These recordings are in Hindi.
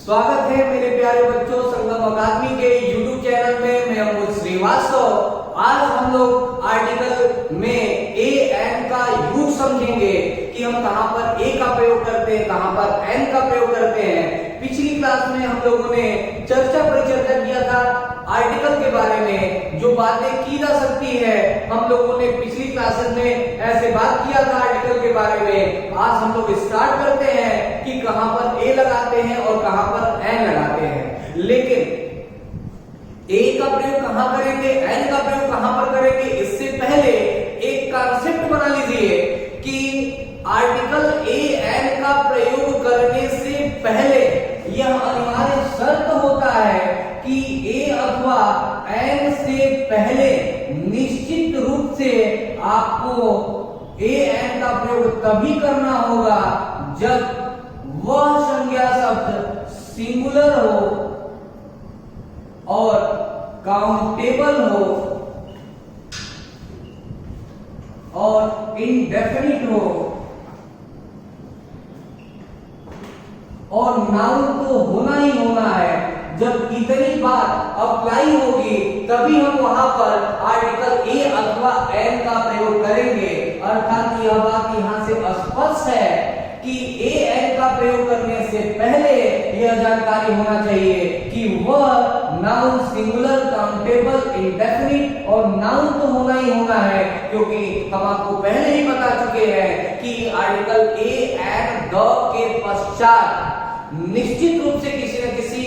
स्वागत है मेरे प्यारे बच्चों संगम अकादमी के YouTube चैनल में। मैं अमोल श्रीवास्तव। आज हम लोग आर्टिकल में ए एन का यूज समझेंगे कि हम कहां पर ए का प्रयोग करते हैं, कहां पर एन का प्रयोग करते हैं। पिछली क्लास में हम लोगों ने परिचर्चा किया था आर्टिकल के बारे में, जो बातें की जा सकती है। हम लोगों ने पिछली क्लासेस में ऐसे बात किया था आर्टिकल के बारे में। आज हम लोग स्टार्ट करते हैं कि कहां पर ए लगाते हैं और कहां पर एन लगाते हैं। लेकिन ए का प्रयोग कहां करेंगे, एन का प्रयोग कहां पर करेंगे, इससे पहले एक कॉन्सेप्ट बना लीजिए कि आर्टिकल ए एन का प्रयोग करने से पहले यह अनिवार्य शर्त होता है कि ए अथवा एन से पहले निश्चित रूप से आपको ए एन का प्रयोग तभी करना होगा जब वह संज्ञा शब्द सिंगुलर हो और काउंटेबल हो और इंडेफिनिट हो और नाउन तो होना ही होना है। जब इतनी बात अप्लाई होगी तभी हम वहां पर आर्टिकल ए अथवा एन का प्रयोग करेंगे। अर्थात यह बात यहां से स्पष्ट है कि ए एन का प्रयोग करने से पहले यह जानकारी होना चाहिए कि वह नाउन सिंगुलर, काउंटेबल, इंडेफिनिट और नाउन तो होना ही होना है, क्योंकि हम आपको पहले ही बता चुके हैं कि आर्टिकल ए एन द के पश्चात निश्चित रूप से किसी न किसी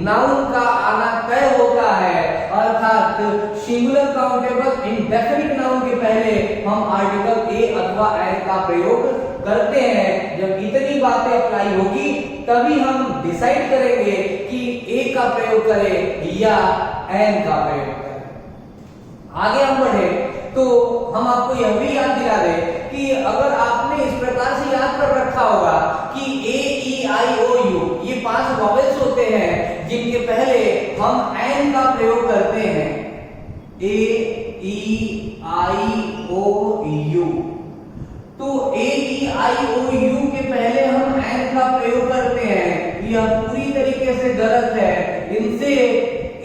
नाउन का आना तय होता है। अर्थात सिंगुलर, काउंटेबल, इंडेफिनिट नाउन के पहले हम आर्टिकल ए अथवा एन का प्रयोग करते हैं। जब इतनी बातें अप्लाई होगी तभी हम डिसाइड करेंगे कि ए का प्रयोग करें या एन का प्रयोग करें। आगे हम बढ़े तो हम आपको यह भी याद दिला दें कि अगर आपने इस प्रकार से याद कर रखा होगा कि ए ई आई ओ यू ये 5 वॉवेल्स होते हैं जिनके पहले हम एन का प्रयोग करते हैं। ए ई आई ओ यू, तो ए ई आई ओ यू के पहले हम एन का प्रयोग करते हैं। यह पूरी तरीके से गलत है। इनसे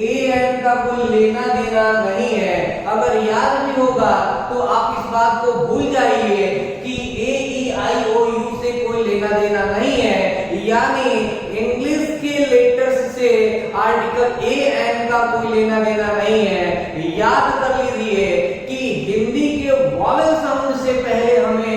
ए एन का कोई लेना देना नहीं है। अगर याद भी होगा तो आप इस बात को भूल जाइए कि ए ई आई ओ यू से कोई लेना देना नहीं है। यानी इंग्लिश के लेटर्स से आर्टिकल ए एन का कोई लेना देना नहीं है। याद कर लीजिए कि हिंदी के वॉवेल साउंड से पहले हमें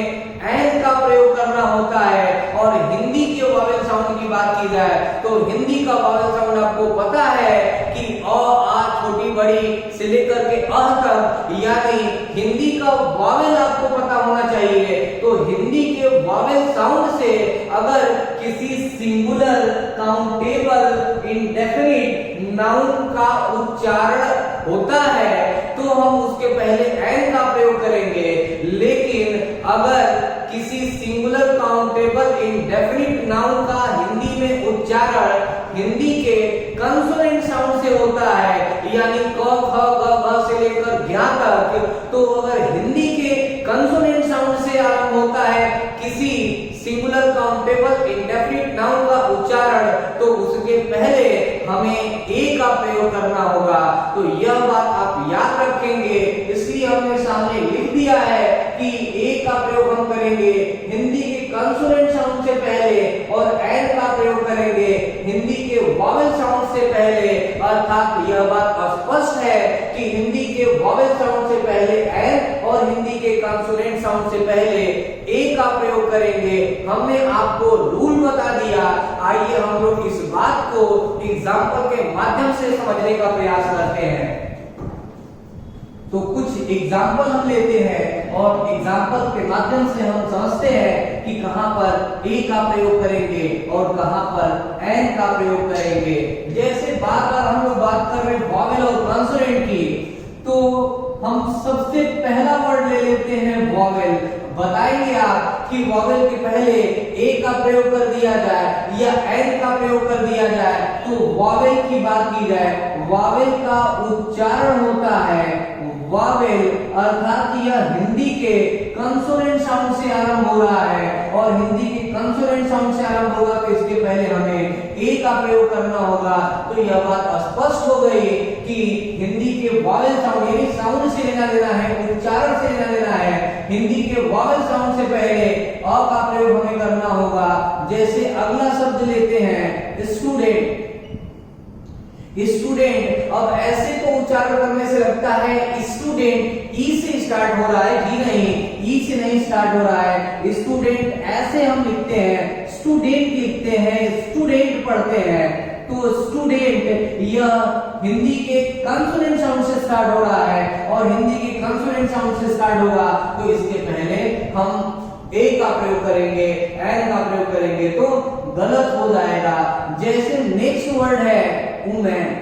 एन का प्रयोग करना होता है। और हिंदी के वॉवेल साउंड की बात की जाए तो हिंदी का वॉवेल साउंड आपको पता है कि अ आ छोटी बड़ी से लेकर के अ तक, यानी हिंदी का वॉवेल आपको पता होना चाहिए। तो हिंदी के वॉवेल साउंड से अगर किसी सिंगुलर, काउंटेबल, इंडेफिनिट नाउन का उच्चारण होता है तो हम उसके पहले एन का प्रयोग करेंगे। लेकिन अगर किसी सिंगुलर, काउंटेबल, इंडेफिनिट नाउन का हिंदी में उच्चारण हिंदी के कंसोनेंट साउंड से होता है, यानी क ख ग घ से लेकर ज्ञ तक, तो अगर हिंदी के कंसोनेंट साउंड से आरंभ होता है किसी सिंगुलर, काउंटेबल, इंडेफिनिट नाउन का उच्चारण, तो उसके पहले हमें ए का प्रयोग करना होगा। तो यह बात आप याद रखेंगे, इसलिए हमने सामने लिख दिया है कि ए का प्रयोग हम करेंगे हिंदी के कंसोनेंट साउंड से पहले और एन का प्रयोग करेंगे हिंदी के वॉवेल साउंड से पहले। अर्थात यह बात स्पष्ट है कि हिंदी के वॉवेल साउंड से पहले एन और हिंदी के कंसोनेंट साउंड से पहले ए का प्रयोग करेंगे। हमने आपको रूल बता दिया। आइए हम लोग इस बात को एग्जाम्पल के माध्यम से समझने का प्रयास करते हैं। तो कुछ एग्जाम्पल हम लेते हैं और एग्जाम्पल के माध्यम से हम समझते हैं कि कहां पर ए का प्रयोग करेंगे और कहां पर एन का प्रयोग करेंगे। जैसे बार बार हम लोग बात कर रहे हैं वॉवेल और कंसोनेंट की, तो हम सबसे पहला वर्ड ले लेते हैं वॉवेल। बताएंगे आप कि वॉवेल के पहले ए का प्रयोग कर दिया जाए या एन का प्रयोग कर दिया जाए। तो वॉवेल की बात की जाए, वॉवेल का उच्चारण होता है वॉवेल, अर्थात यह हिंदी के कंसोनेंट साउंड से आरंभ हो रहा है और हिंदी के कंसोनेंट साउंड से आरंभ होगा तो इसके पहले हमें ए ए का प्रयोग करना होगा। तो यह बात स्पष्ट हो गई कि हिंदी के वॉवेल साउंड यानी साउंड से लेना देना है, उच्चारण से लेना देना है। हिंदी के वॉवेल साउंड से पहले अ का प्रयोग हमें करना होगा। जैसे अगला शब्द लेते हैं स्टूडेंट। स्टूडेंट, अब ऐसे तो उच्चारण करने से लगता है स्टूडेंट ई से स्टार्ट हो रहा है, जी नहीं, ई से नहीं स्टार्ट हो रहा है। स्टूडेंट ऐसे हम लिखते हैं, स्टूडेंट लिखते हैं, स्टूडेंट पढ़ते हैं। तो स्टूडेंट यह हिंदी के कंसोनेंट साउंड से स्टार्ट हो रहा है और हिंदी के कंसोनेंट साउंड से स्टार्ट होगा। तो इसके पहले हम ए का प्रयोग करेंगे, एन का प्रयोग करेंगे तो गलत हो जाएगा। जैसे नेक्स्ट वर्ड है वुमेन।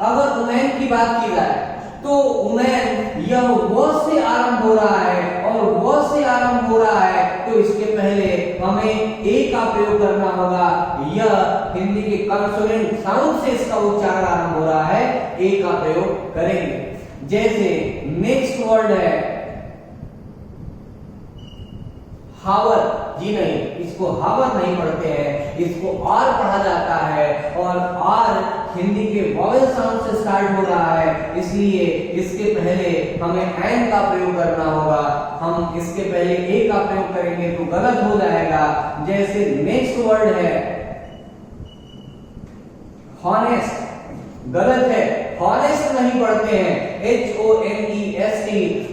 अगर वुमेन की बात की जाए तो वुमेन यह वो से आरंभ हो रहा है और वो से आरंभ हो रहा है तो इसके पहले हमें ए का प्रयोग करना होगा। यह हिंदी के कंसोनेंट साउंड से इसका उच्चारण आरंभ हो रहा है, ए का प्रयोग करेंगे। जैसे नेक्स्ट वर्ड है हावर, जी नहीं, इसको हावर नहीं पढ़ते हैं, इसको आर पढ़ा जाता है और आर हिंदी के वॉवेल साउंड से स्टार्ट हो रहा है, इसलिए इसके पहले हमें एन का प्रयोग करना होगा। हम इसके पहले ए का प्रयोग करेंगे तो गलत हो जाएगा। जैसे नेक्स्ट वर्ड है हॉनेस्ट, गलत है, हॉनेस्ट नहीं पढ़ते हैं, HONEST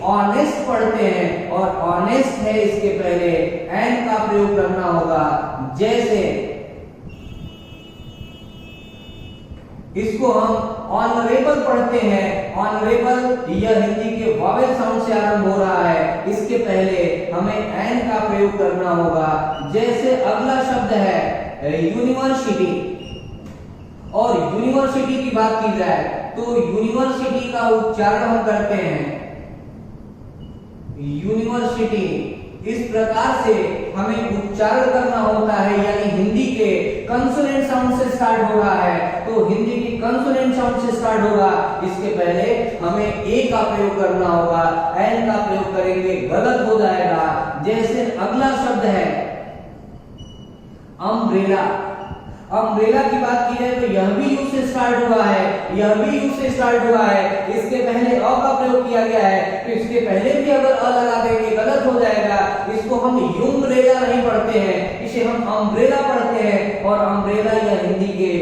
ऑनेस्ट पढ़ते हैं और ऑनेस्ट है, इसके पहले एन का प्रयोग करना होगा। जैसे इसको हम ऑनरेबल पढ़ते हैं, ऑनरेबल यह हिंदी के वॉवेल साउंड से आरंभ हो रहा है, इसके पहले हमें एन का प्रयोग करना होगा। जैसे अगला शब्द है यूनिवर्सिटी। और यूनिवर्सिटी की बात की जाए तो यूनिवर्सिटी का उच्चारण हम करते हैं यूनिवर्सिटी। इस प्रकार से हमें उच्चारण करना होता है, यानी हिंदी के कंसोनेंट साउंड से स्टार्ट हो रहा है तो हिंदी की कंसोनेंट साउंड से स्टार्ट होगा। इसके पहले हमें ए का प्रयोग करना होगा, एन का प्रयोग करेंगे गलत हो जाएगा। जैसे अगला शब्द है अम्ब्रेला। अम्ब्रेला की बात की जाए तो यह भी यू से स्टार्ट हुआ है, यह भी यू से स्टार्ट हुआ है, इसके पहले अ का प्रयोग किया गया है तो इसके पहले भी अगर अ लगा देंगे गलत हो जाएगा। इसको हम यूम्ब्रेला नहीं पढ़ते हैं, इसे हम अम्ब्रेला पढ़ते हैं और अम्ब्रेला यह हिंदी के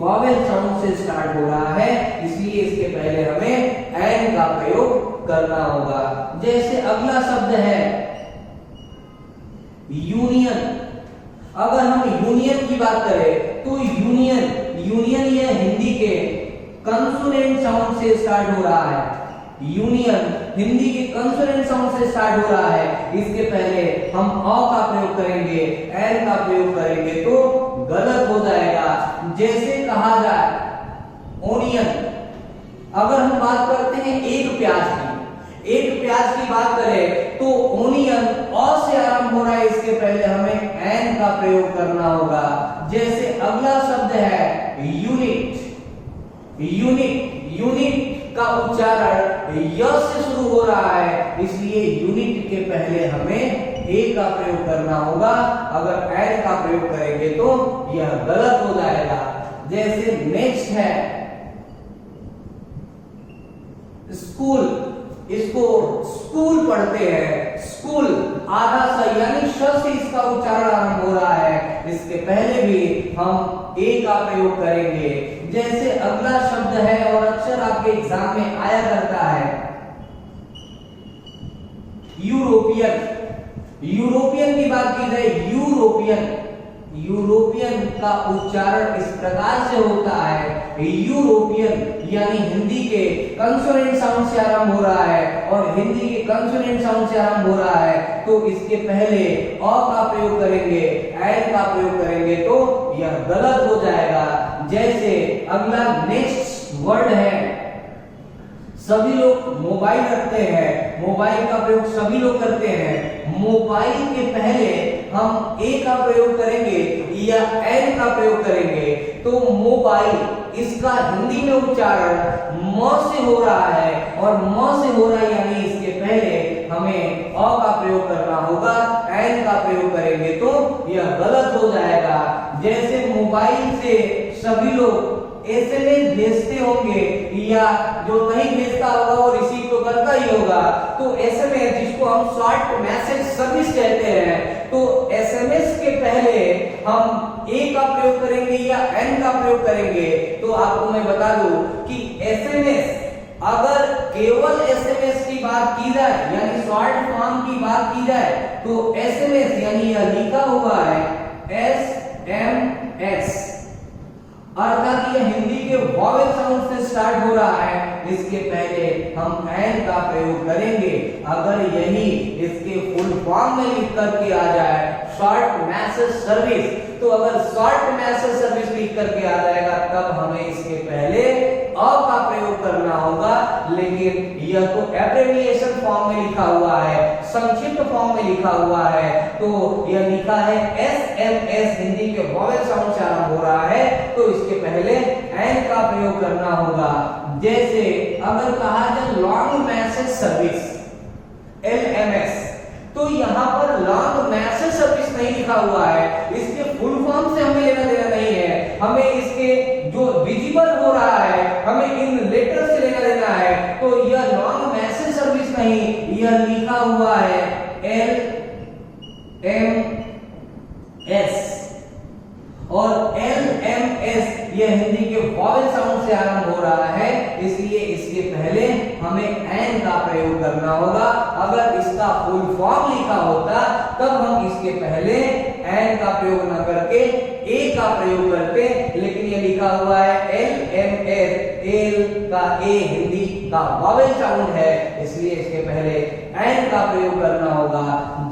वॉवेल साउंड से स्टार्ट हो रहा है, इसलिए इसके पहले हमें एन का प्रयोग करना होगा। जैसे अगला शब्द है यूनियन। अगर हम यूनियन की बात करें तो यूनियन, यूनियन यह हिंदी के कंसोनेंट साउंड से स्टार्ट हो रहा है। यूनियन हिंदी के कंसोनेंट साउंड से स्टार्ट हो रहा है, इसके पहले हम अ का प्रयोग करेंगे, एन का प्रयोग करेंगे तो गलत हो जाएगा। जैसे कहा जाए ओनियन। अगर हम बात करते हैं एक प्याज की, एक प्याज की बात करें तो ओनियन अ से आरंभ हो रहा है, इसके पहले हमें एन का प्रयोग करना होगा। जैसे अगला शब्द है यूनिट। यूनिट, यूनिट का उच्चारण य से शुरू हो रहा है, इसलिए यूनिट के पहले हमें ए का प्रयोग करना होगा। अगर एन का प्रयोग करेंगे तो यह गलत हो जाएगा। जैसे नेक्स्ट है स्कूल। इसको स्कूल पढ़ते हैं, स्कूल आधा सा यानी श से इसका उच्चारण आरंभ हो रहा है, इसके पहले भी हम ए का प्रयोग करेंगे। जैसे अगला शब्द है और अक्सर आपके एग्जाम में आया करता है यूरोपियन। यूरोपियन की बात की जाए यूरोपियन, यूरोपियन का उच्चारण इस प्रकार से होता है यूरोपियन, यानी हिंदी के कंसोनेंट साउंड से आरंभ हो रहा है और हिंदी के कंसोनेंट साउंड से आरंभ हो रहा है तो इसके पहले अ का प्रयोग करेंगे, एन का प्रयोग करेंगे तो यह गलत हो जाएगा। जैसे अगला नेक्स्ट वर्ड है सभी लोग मोबाइल रखते हैं, मोबाइल का प्रयोग सभी लोग करते हैं। मोबाइल के पहले हम ए का प्रयोग करेंगे या एन का प्रयोग करेंगे तो मोबाइल इसका हिंदी में उच्चारण म से हो रहा है और म से हो रहा है, यानी इसके पहले हमें अ का प्रयोग करना होगा, एन का प्रयोग करेंगे तो यह गलत हो जाएगा। जैसे मोबाइल से सभी लोग एसएमएस भेजते होंगे या जो नहीं भेजता होगा वो रिसीव तो करता ही होगा। तो एसएमएस जिसको हम शॉर्ट मैसेज सर्विस कहते हैं, तो एसएमएस के पहले हम ए का प्रयोग करेंगे या एन का प्रयोग करेंगे। तो आपको मैं बता दूं कि एसएमएस अगर केवल एसएमएस की बात की जाए यानी शॉर्ट फॉर्म की बात की जाए तो एसएमएस यानी यह लिखा हुआ है एसएमएस, अर्थात यह हिंदी के वॉवेल साउंड से स्टार्ट हो रहा है, इसके पहले हम एन का प्रयोग करेंगे। अगर यही इसके फुल फॉर्म में लिख करके आ जाए शॉर्ट मैसेज सर्विस, तो अगर शॉर्ट मैसेज सर्विस लिख करके आ जाएगा तब हमें इसके पहले अ का प्रयोग करना होगा। लेकिन यह तो एब्रेविएशन फॉर्म में लिखा हुआ है, संक्षिप्त फॉर्म में लिखा हुआ है, तो यह लिखा है एसएमएस, हिंदी के वॉवेल साउंड से आरंभ हो रहा है, तो इसके पहले एन का प्रयोग करना होगा। जैसे अगर कहा जाए लॉन्ग मैसेज सर्विस एलएमएस, तो यहाँ पर लॉन्ग मैसेज सर्विस नहीं लिखा हुआ है, इसके फुल फॉर्म से हमें लेना देना नहीं है, हमें इसके जो विजिबल हो रहा है हमें इन लेटर से लेना देना है। तो यह लॉन्ग मैसेज सर्विस नहीं, यह लिखा हुआ है एलएमएस, और एलएमएस यह हिंदी के वॉवेल साउंड से आरंभ हो रहा है, इसलिए इसके पहले हमें एन का प्रयोग करना होगा। अगर इसका फुल फॉर्म लिखा होता तब हम इसके पहले एन का प्रयोग न करके ए का प्रयोग करते, लेकिन यह लिखा हुआ है एलएमएस, एल का ए हिंदी का वॉवेल साउंड है, इसलिए इसके पहले एन का प्रयोग करना होगा।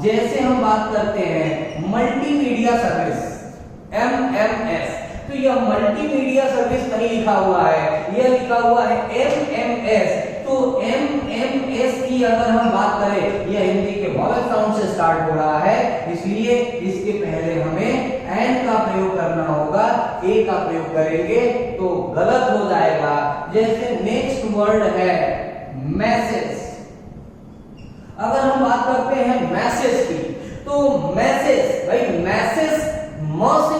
जैसे हम बात करते हैं मल्टीमीडिया सर्विस एमएमएस, तो यह मल्टीमीडिया सर्विस नहीं लिखा हुआ है, यह लिखा हुआ है एमएमएस। तो एमएमएस की अगर हम बात करें, यह हिंदी के वॉवेल साउंड से स्टार्ट हो रहा है, इसलिए इसके पहले हमें एन का प्रयोग करना होगा, ए का प्रयोग करेंगे तो गलत हो जाएगा। जैसे नेक्स्ट वर्ड है मैसेज, अगर हम बात करते हैं मैसेज की, तो मैसेज भाई मैसेज म से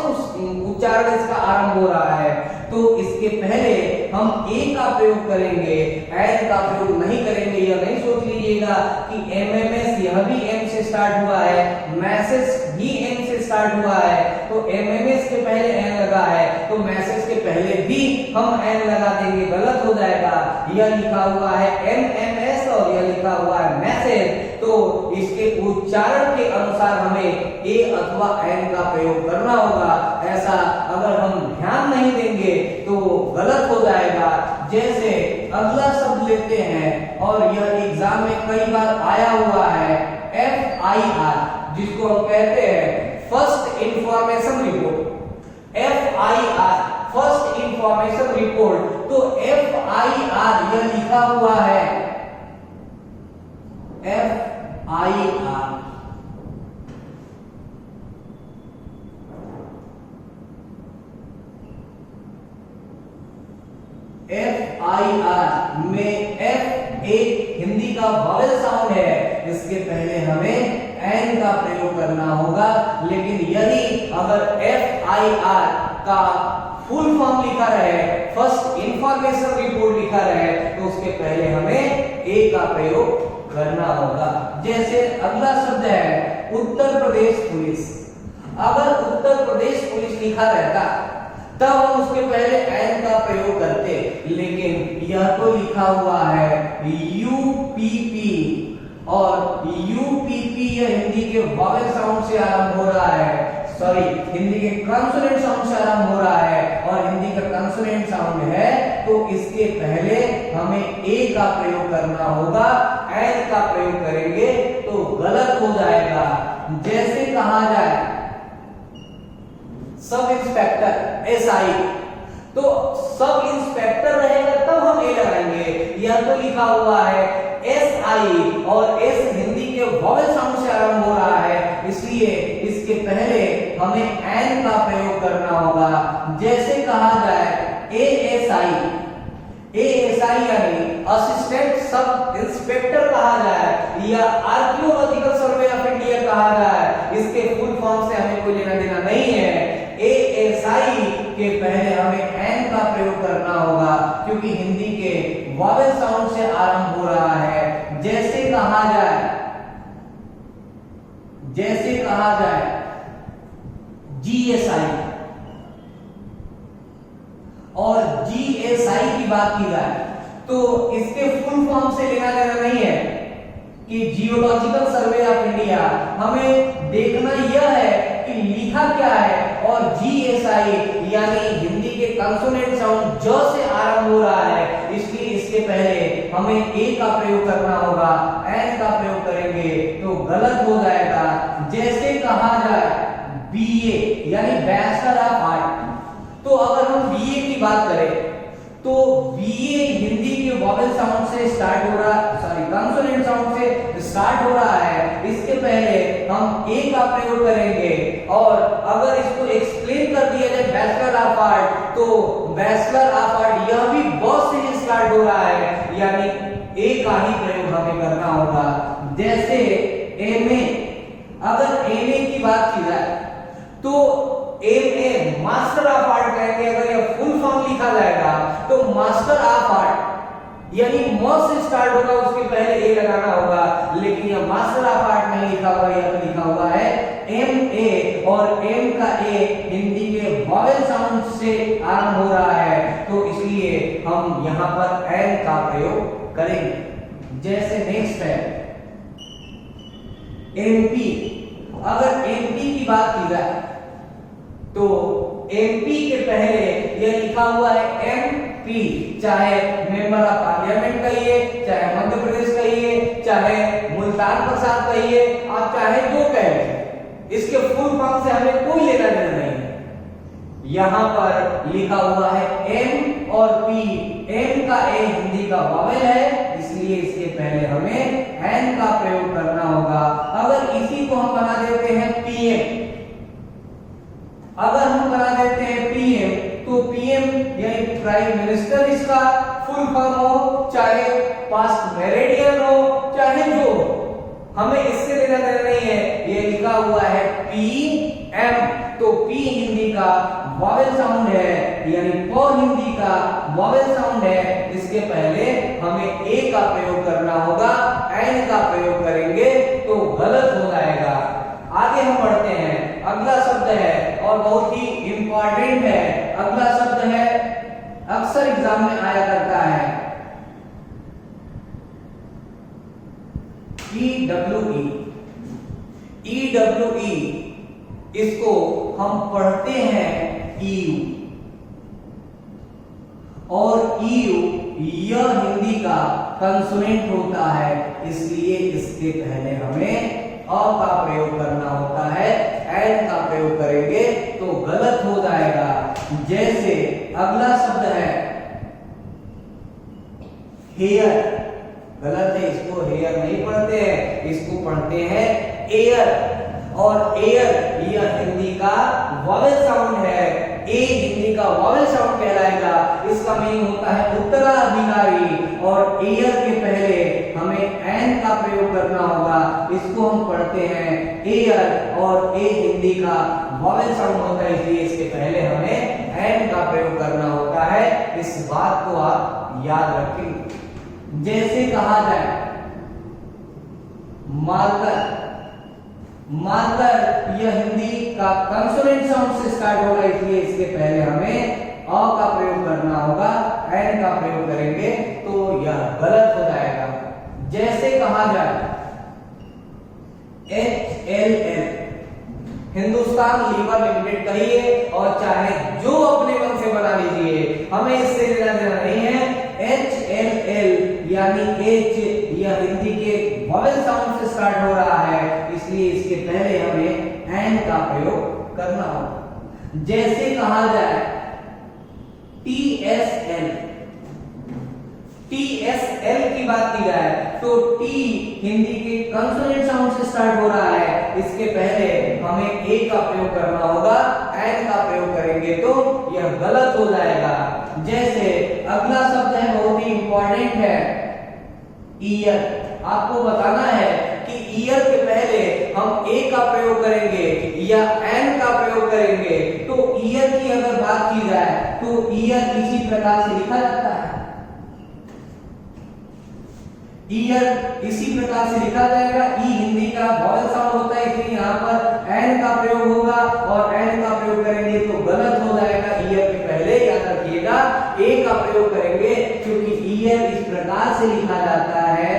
उच्चारण इसका आरंभ हो रहा है, तो इसके पहले हम ए का प्रयोग करेंगे, एन का प्रयोग नहीं करेंगे। यह नहीं सोच लीजिएगा कि एमएमएस यह भी एम से स्टार्ट हुआ है, मैसेज भी एम से स्टार्ट हुआ है, तो एमएमएस के पहले एन लगा है तो मैसेज के पहले भी हम एन लगा देंगे, गलत हो जाएगा। यह लिखा हुआ है एमएमएस और यह लिखा हुआ है मैसेज, तो इसके उच्चारण के अनुसार हमें ए अथवा एन का प्रयोग करना होगा। ऐसा अगर हम ध्यान नहीं देंगे तो गलत हो जाएगा। जैसे अगला शब्द लेते हैं और यह एग्जाम में कई बार आया हुआ है FIR, जिसको हम कहते हैं first information report. FIR first information report, तो FIR यह लिखा हुआ है FIR, FIR में F एक हिंदी का वॉवेल साउंड है, इसके पहले हमें एन का प्रयोग करना होगा। लेकिन यदि अगर FIR का फुल फॉर्म लिखा रहे, फर्स्ट इंफॉर्मेशन रिपोर्ट लिखा रहे, तो उसके पहले हमें ए का प्रयोग करना होगा। जैसे अगला शब्द है उत्तर प्रदेश पुलिस, अगर उत्तर प्रदेश पुलिस लिखा रहता तब हम उसके पहले एन का प्रयोग करते, लेकिन यह तो लिखा हुआ है यूपीपी, और यूपीपी यह हिंदी के वॉवेल साउंड से आरंभ हो रहा है, सॉरी हिंदी के कॉन्सोनेंट साउंड से आरंभ हो रहा है, और हिंदी का कॉन्सोनेंट साउंड है, तो इसके पहले हमें ए का प्रयोग करना होगा, एन का प्रयोग करेंगे तो गलत हो जाएगा। जैसे कहा जाए सब इंस्पेक्टर SI, तो सब इंस्पेक्टर रहेगा तब हम ए लगाएंगे, यह तो लिखा हुआ है SI और S हिंदी के वॉवेल साउंड से आरंभ हो रहा है, इसलिए इसके पहले हमें एन का प्रयोग करना होगा। जैसे कहा जाए ASI यानी असिस्टेंट सब इंस्पेक्टर कहा जाए या आर्कियोलॉजिकल सर्वे ऑफ इंडिया कहा जाए, इसके फुल फॉर्म से हमें कोई लेना देना नहीं है। ASI के पहले हमें एन का प्रयोग करना होगा, क्योंकि हिंदी के वॉवेल साउंड से आरंभ हो रहा है। जैसे कहा जाए GSI और GSI की बात की जाए तो इसके फुल फॉर्म से लेना देना नहीं है कि जियोलॉजिकल सर्वे ऑफ इंडिया। हमें देखना यह है कि लिखा क्या है, और GSI यानी हिंदी के कंसोनेंट साउंड ज से आरंभ हो रहा है, इसलिए इसके पहले हमें ए का प्रयोग करना होगा। एन का प्रयोग करेंगे तो गलत हो जाएगा। जैसे कहा जाए BA यानी बैचलर ऑफ आर्ट, तो अगर हम BA की बात करें तो BA हिंदी के वॉवेल साउंड से स्टार्ट हो रहा, कंसोनेंट साउंड से स्टार्ट हो रहा है। इसके पहले हम ए का प्रयोग करेंगे, और अगर इसको एक्सप्लेन कर दिया जाए बैचलर ऑफ आर्ट, तो बैचलर ऑफ आर्ट यह भी ब से ही स्टार्ट हो रहा है, यानी ए का ही प्रयोग हमें करना होगा। जैसे MA, अगर MA की बात की जाए तो MA मास्टर ऑफ आर्ट कहेंगे। अगर यह फुल फॉर्म लिखा जाएगा तो मास्टर ऑफ आर्ट यानी म से स्टार्ट होगा, उसके पहले ए लगाना होगा, लेकिन यह मास्टर ऑफ आर्ट नहीं लिखा हुआ, यह लिखा हुआ है MA, और M का A हिंदी के वॉवेल साउंड से आरंभ हो रहा है, तो इसलिए हम यहां पर N का प्रयोग करेंगे। जैसे नेक्स्ट है MP, अगर MP की बात की जाए तो MP के पहले यह लिखा हुआ है MP, चाहे मेंबर ऑफ पार्लियामेंट कहिए, चाहे मध्य प्रदेश कहिए, चाहे मुल्तान प्रसाद कहिए, आप चाहे जो कहें, इसके फुल फॉर्म से हमें कोई लेना देना नहीं है। यहां पर लिखा हुआ है M और P, M का A हिंदी का वॉवेल है, इसलिए इसके पहले हमें N का प्रयोग करना होगा। अगर इसी को हम बना देते हैं PM, अगर हम बना देते हैं PM, तो PM यानी प्राइम मिनिस्टर इसका फुल फॉर्म हो, चाहे पास्ट मेरिडियन हो, चाहे जो हो, हमें इससे लेना देना नहीं है। ये लिखा हुआ है PM, तो P हिंदी का वॉवेल साउंड है, यानी प हिंदी का वॉवेल साउंड है, इसके पहले हमें A का प्रयोग करना होगा। N का प्रयोग करेंगे तो गलत हो जाएगा। आगे हम बढ़ते हैं, अगला शब्द है और बहुत ही इंपॉर्टेंट है। अगला शब्द है, अक्सर एग्जाम में आया करता है, EWE। EWE इसको हम पढ़ते हैं EU, और EU यह हिंदी का कंसोनेंट होता है, इसलिए इसके पहले हमें अ का प्रयोग करना होता है। एन का प्रयोग करेंगे तो गलत हो जाएगा। जैसे अगला शब्द है हेयर, गलत है, इसको हेयर नहीं पढ़ते हैं, इसको पढ़ते हैं एयर, और एयर यह हिंदी का वॉवेल साउंड है। ए हिंदी का वॉवेल साउंड कहलाएगा, इसका मीनिंग होता है उत्तराधिकारी, और एयर के पहले हमें एन का प्रयोग करना होगा, इसको हम पढ़ते हैं एयर, और ए हिंदी का वॉवेल साउंड होता है, इसलिए इसके पहले हमें एन का प्रयोग करना होता है। इस बात को आप याद रखें। जैसे कहा जाए मार्कर, मार्कर यह हिंदी का कंसोनेंट साउंड से स्टार्ट होगा, इसलिए इसके पहले हमें अ का प्रयोग करना होगा। एन का प्रयोग करेंगे तो यह गलत हो जाएगा। जैसे कहा जाए HLL, हिंदुस्तान लीवर लिमिटेड कहिए, और चाहे जो अपने मन से बना लीजिए, हमें इससे लेना देना नहीं है। HLL यानी H यह हिंदी के वॉवेल साउंड से स्टार्ट हो रहा है, इसलिए इसके पहले हमें एन का प्रयोग करना होगा। जैसे कहा जाए TSL, TSL की बात की जाए तो T हिंदी के कंसोनेंट साउंड से स्टार्ट हो रहा है, इसके पहले हमें ए का प्रयोग करना होगा। एन का प्रयोग करेंगे तो यह गलत हो जाएगा। जैसे अगला शब्द है, बहुत ही इंपॉर्टेंट है, ईयर। आपको बताना है कि ईयर के पहले हम ए का प्रयोग करेंगे या एन का प्रयोग करेंगे, तो ईयर की अगर बात की जाए तो ईयर इसी प्रकार से लिखा जाता है, ईयर इसी प्रकार से लिखा जाएगा। ई हिंदी का वॉवल साउंड होता है, इसलिए यहाँ पर एन का प्रयोग होगा और एन का प्रयोग करेंगे तो गलत हो जाएगा। ईयर के पहले याद रखिएगा ए का प्रयोग करेंगे, क्योंकि ईयर इस प्रकार से लिखा जाता है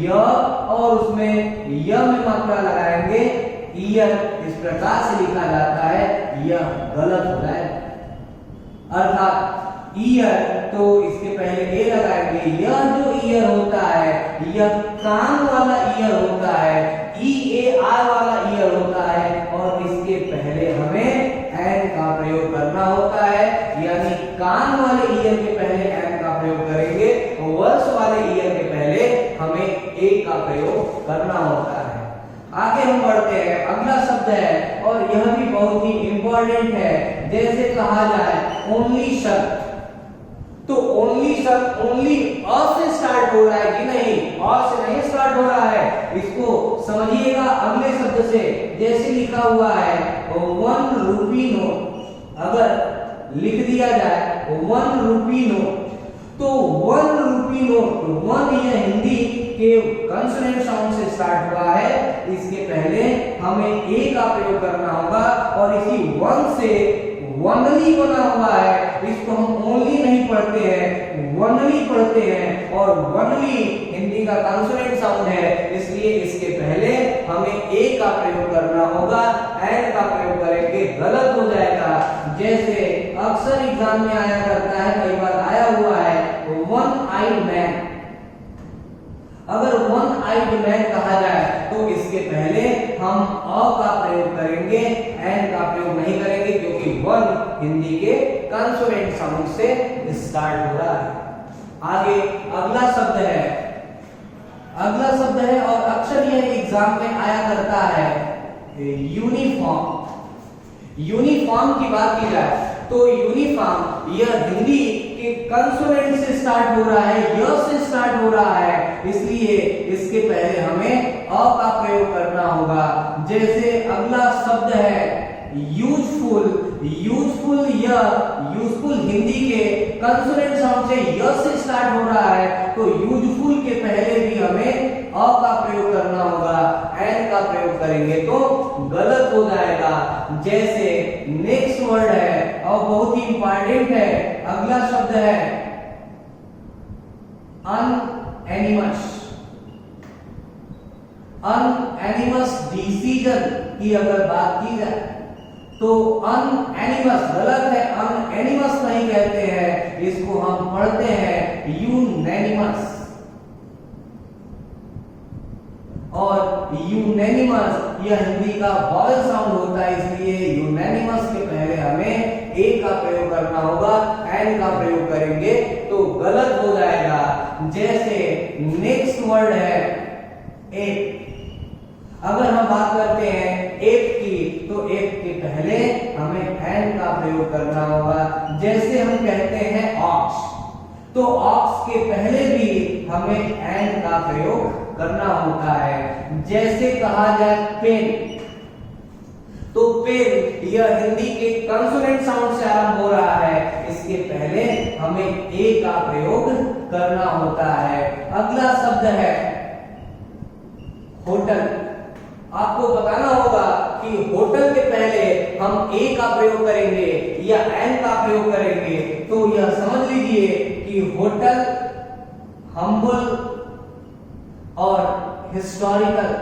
य, और उसमें य में मात्रा लगाएंगे, ईयर इस प्रकार से लिखा जाता है, यह गलत हो जाएगा। अर्थात ईयर तो इसके पहले ए लगाएंगे, यह जो ईयर होता है यह कान वाला ईयर होता है, ई ए आर वाला ईयर होता है, और इसके पहले हमें एन का प्रयोग करना होता है। यानी कान वाले ईयर के पहले एन का प्रयोग करेंगे, वर्ष वाले ईयर के पहले हमें ए का प्रयोग करना होता है। आगे हम बढ़ते हैं, अगला शब्द है और यह भी बहुत ही इंपॉर्टेंट है। जैसे कहा जाए ओनली शब्द, तो ओनली शब्द ओनली अ से स्टार्ट हो रहा है कि नहीं, अ से नहीं स्टार्ट हो रहा है, इसको समझिएगा अगले शब्द से। जैसे लिखा हुआ है 1 रुपी नोट, अगर लिख दिया जाए 1 रुपी नोट, तो 1 रुपी नोट, 1 यह हिंदी के कंसोनेंट साउंड से स्टार्ट हुआ है, इसके पहले हमें ए का प्रयोग करना होगा, और इसी 1 से वनली बना हुआ है, इसको हम ओनली नहीं पढ़ते हैं, वनली पढ़ते हैं, और वनली हिंदी का कंसोनेंट साउंड है, इसलिए इसके पहले हमें ए का प्रयोग करना होगा, एन का प्रयोग करेंगे गलत हो जाएगा। जैसे अक्सर एग्जाम में आया करता है, कई बार आया हुआ है 1 आइड मैन, अगर 1 आइड मैन कहा जाए तो इसके पहले हम अ का प्रयोग करेंगे, एन का प्रयोग नहीं करेंगे, क्योंकि 1 हिंदी के कंसोनेंट साउंड से स्टार्ट हो रहा है। आगे अगला शब्द है, अगला शब्द है और अक्सर यह एग्जाम में आया करता है यूनिफॉर्म। यूनिफॉर्म की बात की जाए तो यूनिफॉर्म यह हिंदी के कंसोनेंट से स्टार्ट हो रहा है, य से स्टार्ट हो रहा है, इसलिए इसके पहले हमें अ का प्रयोग करना होगा। जैसे अगला शब्द है यूजफुल, यूजफुल यह यूजफुल हिंदी के कंसोनेंट साउंड से य से स्टार्ट हो रहा है, तो यूजफुल के पहले भी हमें अ का प्रयोग करना होगा, एन का प्रयोग करेंगे तो गलत हो जाएगा। जैसे नेक्स्ट वर्ड है और बहुत ही इंपॉर्टेंट है, अगला शब्द है अनएनिमस। अनएनिमस डिसीजन की अगर बात की जाए तो अनएनिमस गलत है, अनएनिमस नहीं कहते हैं, इसको हम पढ़ते हैं यूनैनिमस, और यूनैनिमस यह हिंदी का वॉवल साउंड होता है, इसलिए यूनैनिमस के पहले हमें ए का प्रयोग करना होगा, एन का प्रयोग करेंगे तो गलत हो जाएगा। जैसे नेक्स्ट वर्ड है एप, अगर हम बात करते हैं एप की तो एप के पहले हमें एन का प्रयोग करना होगा। जैसे हम कहते हैं ऑक्स, तो ऑक्स के पहले भी हमें एन का प्रयोग करना होता है। जैसे कहा जाए पेन, तो पेन यह हिंदी के कंसोनेंट साउंड से आरंभ हो रहा है, इसके पहले हमें ए का प्रयोग करना होता है। अगला शब्द है होटल। आपको बताना होगा कि होटल के पहले हम ए का प्रयोग करेंगे या एन का प्रयोग करेंगे, तो यह समझ लीजिए कि होटल हम्बल और हिस्टोरिकल,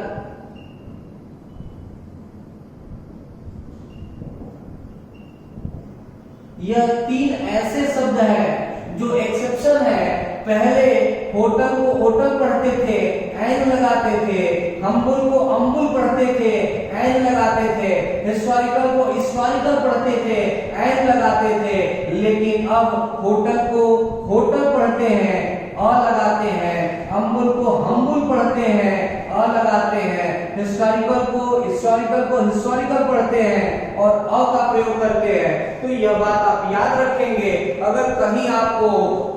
यह 3 ऐसे शब्द हैं जो एक्सेप्शन है। पहले होटल को होटल पढ़ते थे, एन लगाते थे, हम्बल को अम्बुल पढ़ते थे, एन लगाते थे, हिस्टोरिकल को हिस्टोरिकल पढ़ते थे, एन लगाते थे, लेकिन अब होटल को होटल पढ़ते हैं, अ लगाते हैं, अम्बुल को हम्बुल पढ़ते हैं, अ अ लगाते हैं, हिस्टोरिकल को हिस्टोरिकल पढ़ते हैं और अ का प्रयोग करते हैं। तो यह बात आप याद रखेंगे। अगर कहीं आपको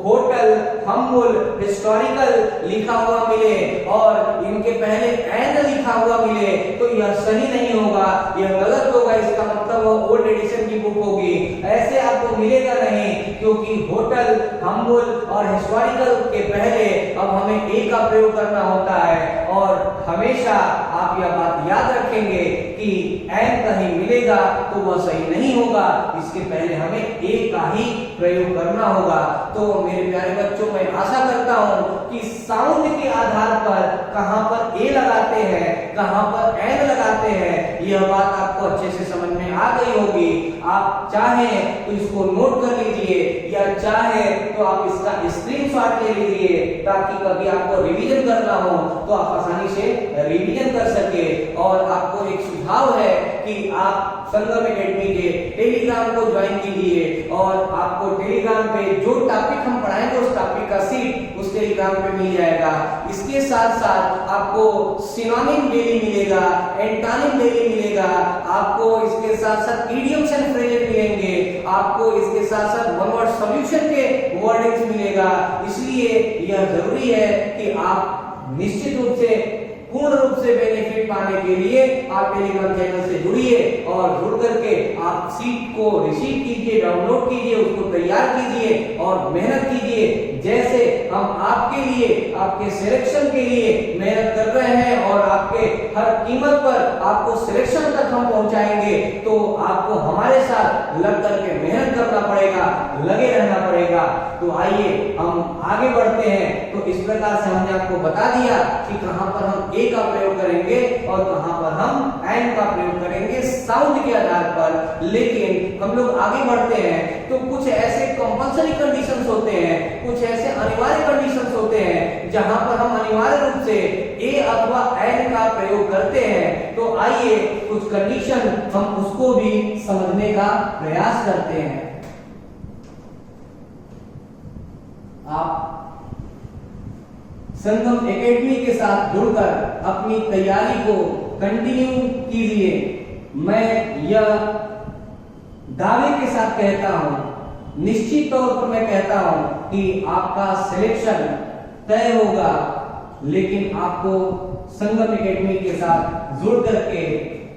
होटल, हम्बुल, हिस्टोरिकल लिखा हुआ मिले और इनके पहले एन लिखा हुआ मिले तो यह सही नहीं होगा, यह गलत होगा। इसका मतलब वह ओल्ड एडिशन की बुक होगी। ऐसे आपको मिलेगा नहीं, क्योंकि होटल, हम्बुल और हिस्टोरिकल के पहले अब हमें ए का प्रयोग करना होता है। और हमेशा आप यह बात याद रखेंगे कि एन कहीं मिलेगा तो वह सही नहीं होगा, इसके पहले हमें ए का ही प्रयोग करना होगा। तो मेरे प्यारे बच्चों, मैं आशा करता हूं कि साउंड के आधार पर कहां पर ए लगाते हैं, कहां पर एन लगाते हैं, यह बात आपको अच्छे से समझ में आ गई होगी। आप चाहें तो इसको नोट कर लीजिए या चाहे तो आप इसका स्क्रीनशॉट ले लीजिए, ताकि कभी आपको रिवीजन करना हो तो आप आसानी से रिवीजन कर सके। और आपको एक सुझाव है कि आप संगम एकेडमी के टेलीग्राम को ज्वाइन कीजिए और आपको टेलीग्राम पे जो टॉपिक हम पढ़ाएंगे उस टॉपिक का सीट उस टेलीग्राम पे मिल जाएगा। इसके साथ साथ आपको सिनोनिम डेली मिलेगा, एंटोनिम डेली मिलेगा, आपको इसके साथ साथ इडियम्स एंड फ्रेजेस मिलेंगे, आपको इसके साथ साथ वन वर्ड सॉल्यूशन के वर्डिंग्स मिलेगा। इसलिए यह जरूरी है कि आप निश्चित रूप से पूर्ण रूप से बेनिफिट पाने के लिए आप टेलीग्राम चैनल से जुड़िए और जुड़ करके आप सीट को रिसीव कीजिए, डाउनलोड कीजिए, उसको तैयार कीजिए और मेहनत कीजिए। जैसे हम आपके लिए, आपके सिलेक्शन के लिए मेहनत कर रहे हैं और आपके हर कीमत पर आपको सिलेक्शन तक हम पहुंचाएंगे, तो आपको हमारे साथ लग करके मेहनत करना पड़ेगा, लगे रहना पड़ेगा। तो आइए हम आगे बढ़ते हैं। तो इस प्रकार से हमने आपको बता दिया कि कहां पर हम ए का प्रयोग करेंगे और कहां पर हम एन का प्रयोग करेंगे साउंड के आधार पर। लेकिन हम लोग आगे बढ़ते हैं तो कुछ ऐसे कंपल्सरी कंडीशंस होते हैं, कुछ ऐसे अनिवार्य कंडीशंस होते हैं जहां पर हम अनिवार्य रूप से ए अथवा एन का प्रयोग करते हैं। तो आइए कुछ कंडीशन हम उसको भी समझने का प्रयास करते हैं। आप संगम एकेडमी के साथ जुड़कर अपनी तैयारी को कंटिन्यू कीजिए। मैं यह दावे के साथ कहता हूं, निश्चित तौर पर मैं कहता हूं कि आपका सिलेक्शन तय होगा, लेकिन आपको संगम एकेडमी के साथ जुड़ करके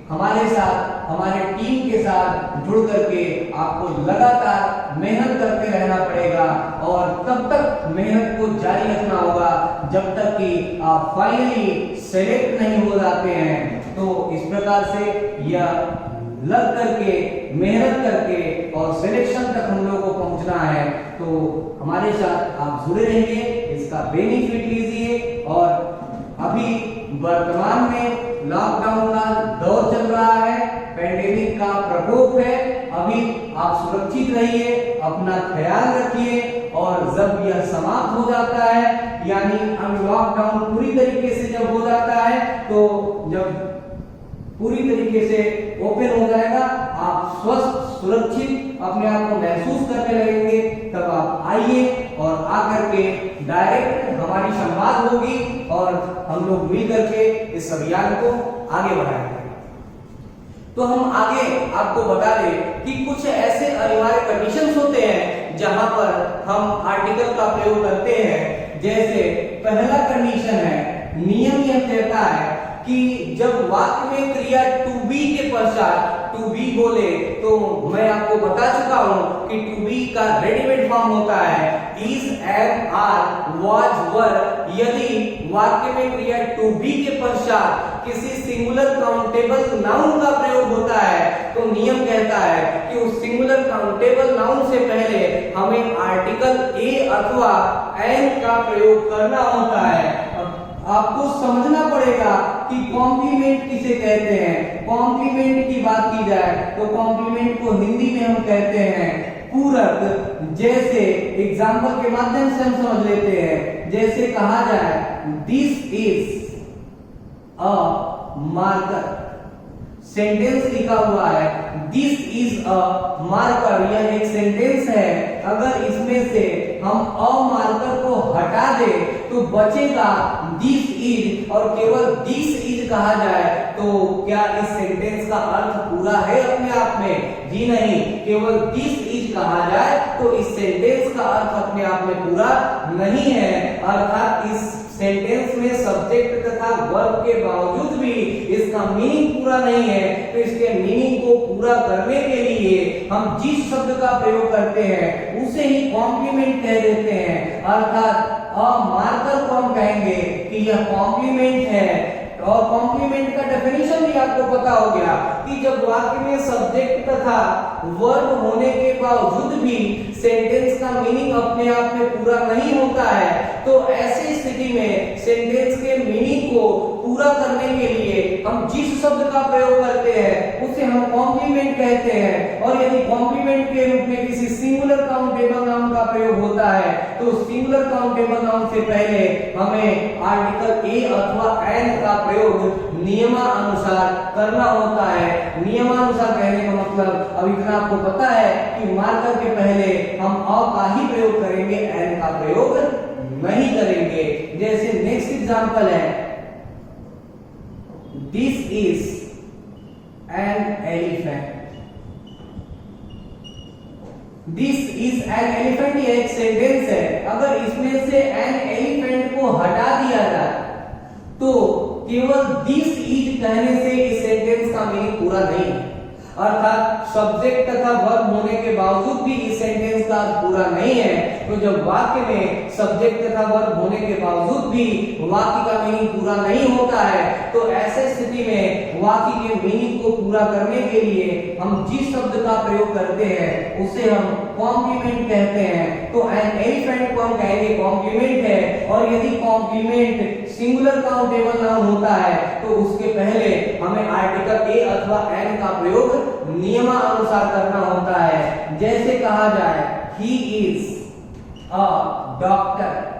हमारे साथ, हमारे टीम के साथ जुड़ करके आपको लगातार मेहनत करते रहना पड़ेगा और तब तक मेहनत को जारी रखना होगा जब तक कि आप फाइनली सेलेक्ट नहीं हो जाते हैं। तो इस प्रकार से यह लग करके, मेहनत करके और सिलेक्शन तक हम लोगों को पहुंचना है। तो हमारे साथ आप जुड़े रहिए, इसका बेनिफिट लीजिए। और अभी वर्तमान में लॉकडाउन का दौर चल रहा है, पेंडेमिक का प्रकोप है। अभी आप सुरक्षित रहिए, अपना ख्याल रखिए और जब यह समाप्त हो जाता है, यानी अब लॉकडाउन पूरी तरीके से जब हो जाता है, तो जब पूरी तरीके से ओपन हो जाएगा, आप स्वस्थ, सुरक्षित अपने आप को महसूस करने लगेंगे, तब आप आइए और आकर के डायरेक्ट हमारी संवाद होगी और हम लोग मिल करके इस अभियान को आगे बढ़ाएंगे। तो हम आगे आपको बता दें कि कुछ ऐसे अनिवार्य कंडीशंस होते हैं जहां पर हम आर्टिकल का प्रयोग करते हैं। जैसे पहला कंडीशन है, नियम यह कहता है कि जब वाक्य में क्रिया टू बी के पश्चात टू बी बोले, तो मैं आपको बता चुका हूं कि टू बी का रेडीमेड फॉर्म होता है इज, एम, आर, वाज, वर। यदि वाक्य में क्रिया टू बी के पश्चात किसी सिंगुलर काउंटेबल नाउन का प्रयोग होता है, तो नियम कहता है कि उस सिंगुलर काउंटेबल नाउन से पहले हमें आर्टिकल ए अथवा एन का प्रयोग करना होता है। आपको समझना पड़ेगा कि कॉम्प्लीमेंट किसे कहते हैं। कॉम्प्लीमेंट की बात की जाए तो कॉम्प्लीमेंट को हिंदी में हम कहते हैं पूरक। जैसे एग्जाम्पल के माध्यम से हम समझ लेते हैं, जैसे कहा जाए this is a marker, sentence लिखा हुआ है दिस इज अ मार्कर, यह एक सेंटेंस है। अगर इसमें से हम अ मार्कर को हटा दे तो बचेगा दिस इज और केवल दिस इज कहा जाए तो क्या इस सेंटेंस का अर्थ पूरा है अपने आप में? जी नहीं। केवल दिस इज कहा जाए तो इस सेंटेंस का अर्थ अपने आप में पूरा नहीं है। अर्थात इस सेंटेंस में सब्जेक्ट तथा वर्ब के बावजूद भी इसका मीनिंग पूरा नहीं है। तो इसके मीनिंग को पूरा करने के लिए हम जिस शब्द का प्रयोग करते हैं उसे ही कॉम्प्लीमेंट कह देते हैं। अर्थात अ मार्कर को हम कहेंगे कि यह कॉम्प्लीमेंट है। और कॉम्प्लीमेंट का डेफिनेशन भी आपको पता हो गया कि जब वाक्य में सब्जेक्ट तथा वर्ब होने के बावजूद भी सेंटेंस का मीनिंग अपने आप में पूरा नहीं होता है तो ऐसी स्थिति में सेंटेंस के मीनिंग को पूरा करने के लिए हम जिस शब्द का प्रयोग करते हैं उसे हम कॉम्प्लीमेंट कहते हैं। और यदि कॉम्प्लीमेंट के रूप में किसी सिंगुलर काउंटेबल नाउन का प्रयोग होता है तो सिंगुलर काउंटेबल नाउन से पहले हमें आर्टिकल ए अथवा एन का प्रयोग नियमानुसार करना होता है। नियमानुसार कहने का मतलब अब इतना आपको पता है कि मार्कर के पहले हम अ का ही प्रयोग करेंगे, एन का प्रयोग नहीं करेंगे। जैसे नेक्स्ट एग्जांपल है, this is an elephant. This is an elephant ये एक सेंटेंस है। अगर इसमें से एन एलिफेंट को हटा दिया जाए तो केवल दिस इज कहने से इस सेंटेंस का मीनिंग पूरा नहीं है। अर्थात सब्जेक्ट तथा वर्ब होने के बावजूद भी इस सेंटेंस का पूरा नहीं है। तो जब वाक्य में सब्जेक्ट तथा वर्ब होने के बावजूद भी वाक्य का मीनिंग पूरा नहीं होता है तो ऐसे स्थिति में वाक्य के मीनिंग को पूरा करने के लिए हम जिस शब्द का प्रयोग करते हैं उसे हम कॉम्प्लीमेंट कहते हैं। तो एन एलिफेंट को हम कहेंगे कॉम्प्लीमेंट है। और यदि कॉम्प्लीमेंट सिंगुलर काउंटेबल नाउन होता है तो उसके पहले हमें आर्टिकल ए अथवा एन का प्रयोग नियमानुसार करना होता है। जैसे कहा जाए he is a doctor.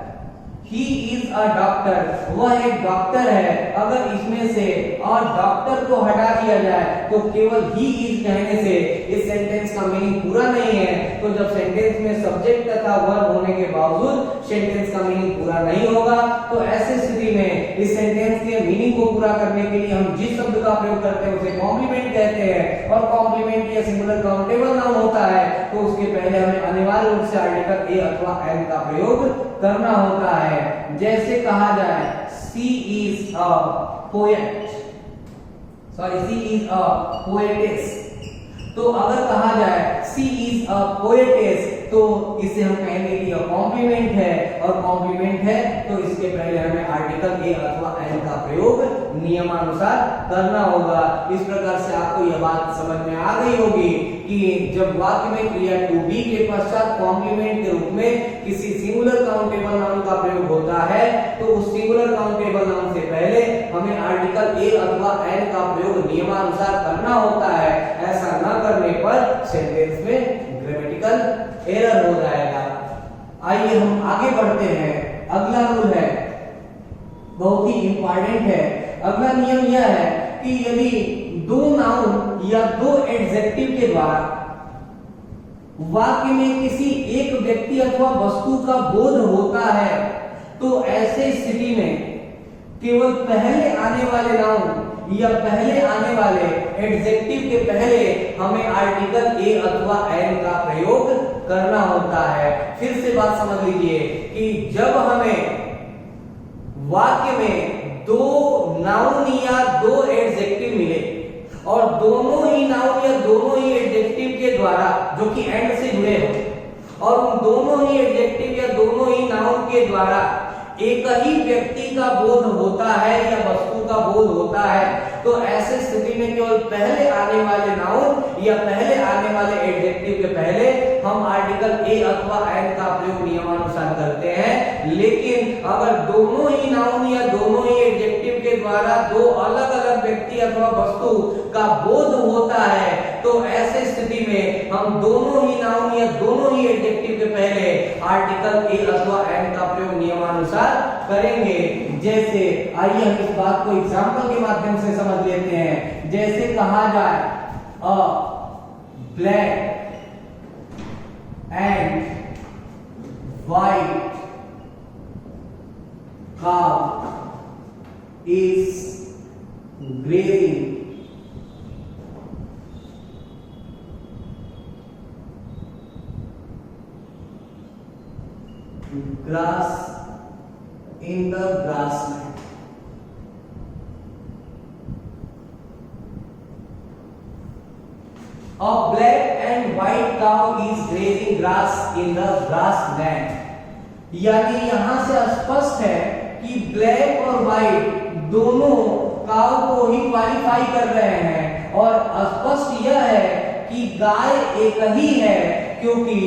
He is a doctor, वह एक डॉक्टर है। अगर इसमें से और डॉक्टर को हटा दिया जाए तो केवल ही इज कहने से इस सेंटेंस का मीनिंग पूरा नहीं है। तो जब सेंटेंस में सब्जेक्ट तथा वर्ब होने के बावजूद सेंटेंस का मीनिंग पूरा नहीं होगा तो ऐसी स्थिति में इस सेंटेंस के मीनिंग को पूरा करने के लिए हम जिस शब्द का प्रयोग करते हैं उसे कॉम्प्लीमेंट कहते हैं। और कॉम्प्लीमेंट या सिंगुलर काउंटेबल नाउन होता है तो उसके पहले हमें अनिवार्य रूप से आर्टिकल ए अथवा एन का प्रयोग करना होता है। जैसे कहा जाए she is a poet, sorry she is a poetess. तो अगर कहा जाए शी इज अ पोएटेस तो इसे हम कहेंगे कि यह कॉम्प्लीमेंट है। और कॉम्प्लीमेंट है तो इसके पहले हमें आर्टिकल ए अथवा एन का प्रयोग नियमानुसार करना होगा। इस प्रकार से आपको यह बात समझ में आ गई होगी कि जब वाक्य में क्रिया टू बी के पश्चात कॉम्प्लीमेंट के रूप में किसी सिंगुलर काउंटेबल नाउन का प्रयोग होता है तो उस सिंगुलर काउंटेबल नाउन से पहले हमें आर्टिकल ए अथवा एन का प्रयोग नियमानुसार करना होता है। ऐसा न करने पर सेंटेंस में ग्रामेटिकल एरर हो जाएगा। आइए हम आगे बढ़ते हैं। अगला रूल है, बहुत ही इंपॉर्टेंट है। अगला नियम यह है कि यदि दो नाउन या दो एडजेक्टिव के द्वारा वाक्य में किसी एक व्यक्ति अथवा वस्तु का बोध होता है तो ऐसे स्थिति में केवल पहले आने वाले नाउन या पहले आने वाले एडजेक्टिव के पहले हमें आर्टिकल ए अथवा एन का प्रयोग करना होता है। फिर से बात समझ लीजिए कि जब हमें वाक्य में दो नाउन या दो एडजेक्टिव मिले और दोनों ही नाउन या दोनों ही एडजेक्टिव के द्वारा जो कि एंड से जुड़े हो और उन दोनों ही एडजेक्टिव या दोनों ही नाउन के द्वारा एक ही व्यक्ति का बोध होता है या वस्तु का बोध होता है तो ऐसे स्थिति में केवल पहले आने वाले नाउन या पहले आने वाले एडजेक्टिव के पहले हम आर्टिकल ए अथवा एन का प्रयोग नियमानुसार करते हैं। लेकिन अगर दोनों ही नाउन या दोनों ही एडजेक्टिव के द्वारा दो अलग अलग व्यक्ति अथवा वस्तु का बोध होता है तो ऐसे स्थिति में हम दोनों ही नाउन या दोनों ही एडजेक्टिव के पहले आर्टिकल ए अथवा एन का प्रयोग नियमानुसार करेंगे। जैसे आइए हम इस बात को एग्जांपल के माध्यम से समझ लेते हैं। जैसे कहा जाए अ black and white cow grass in the grassland. A black and white cow is grazing grass in the grassland. यानी यहां से स्पष्ट है कि ब्लैक और व्हाइट दोनों काव को ही क्वालिफाई कर रहे हैं और स्पष्ट यह है कि गाय एक ही है, क्योंकि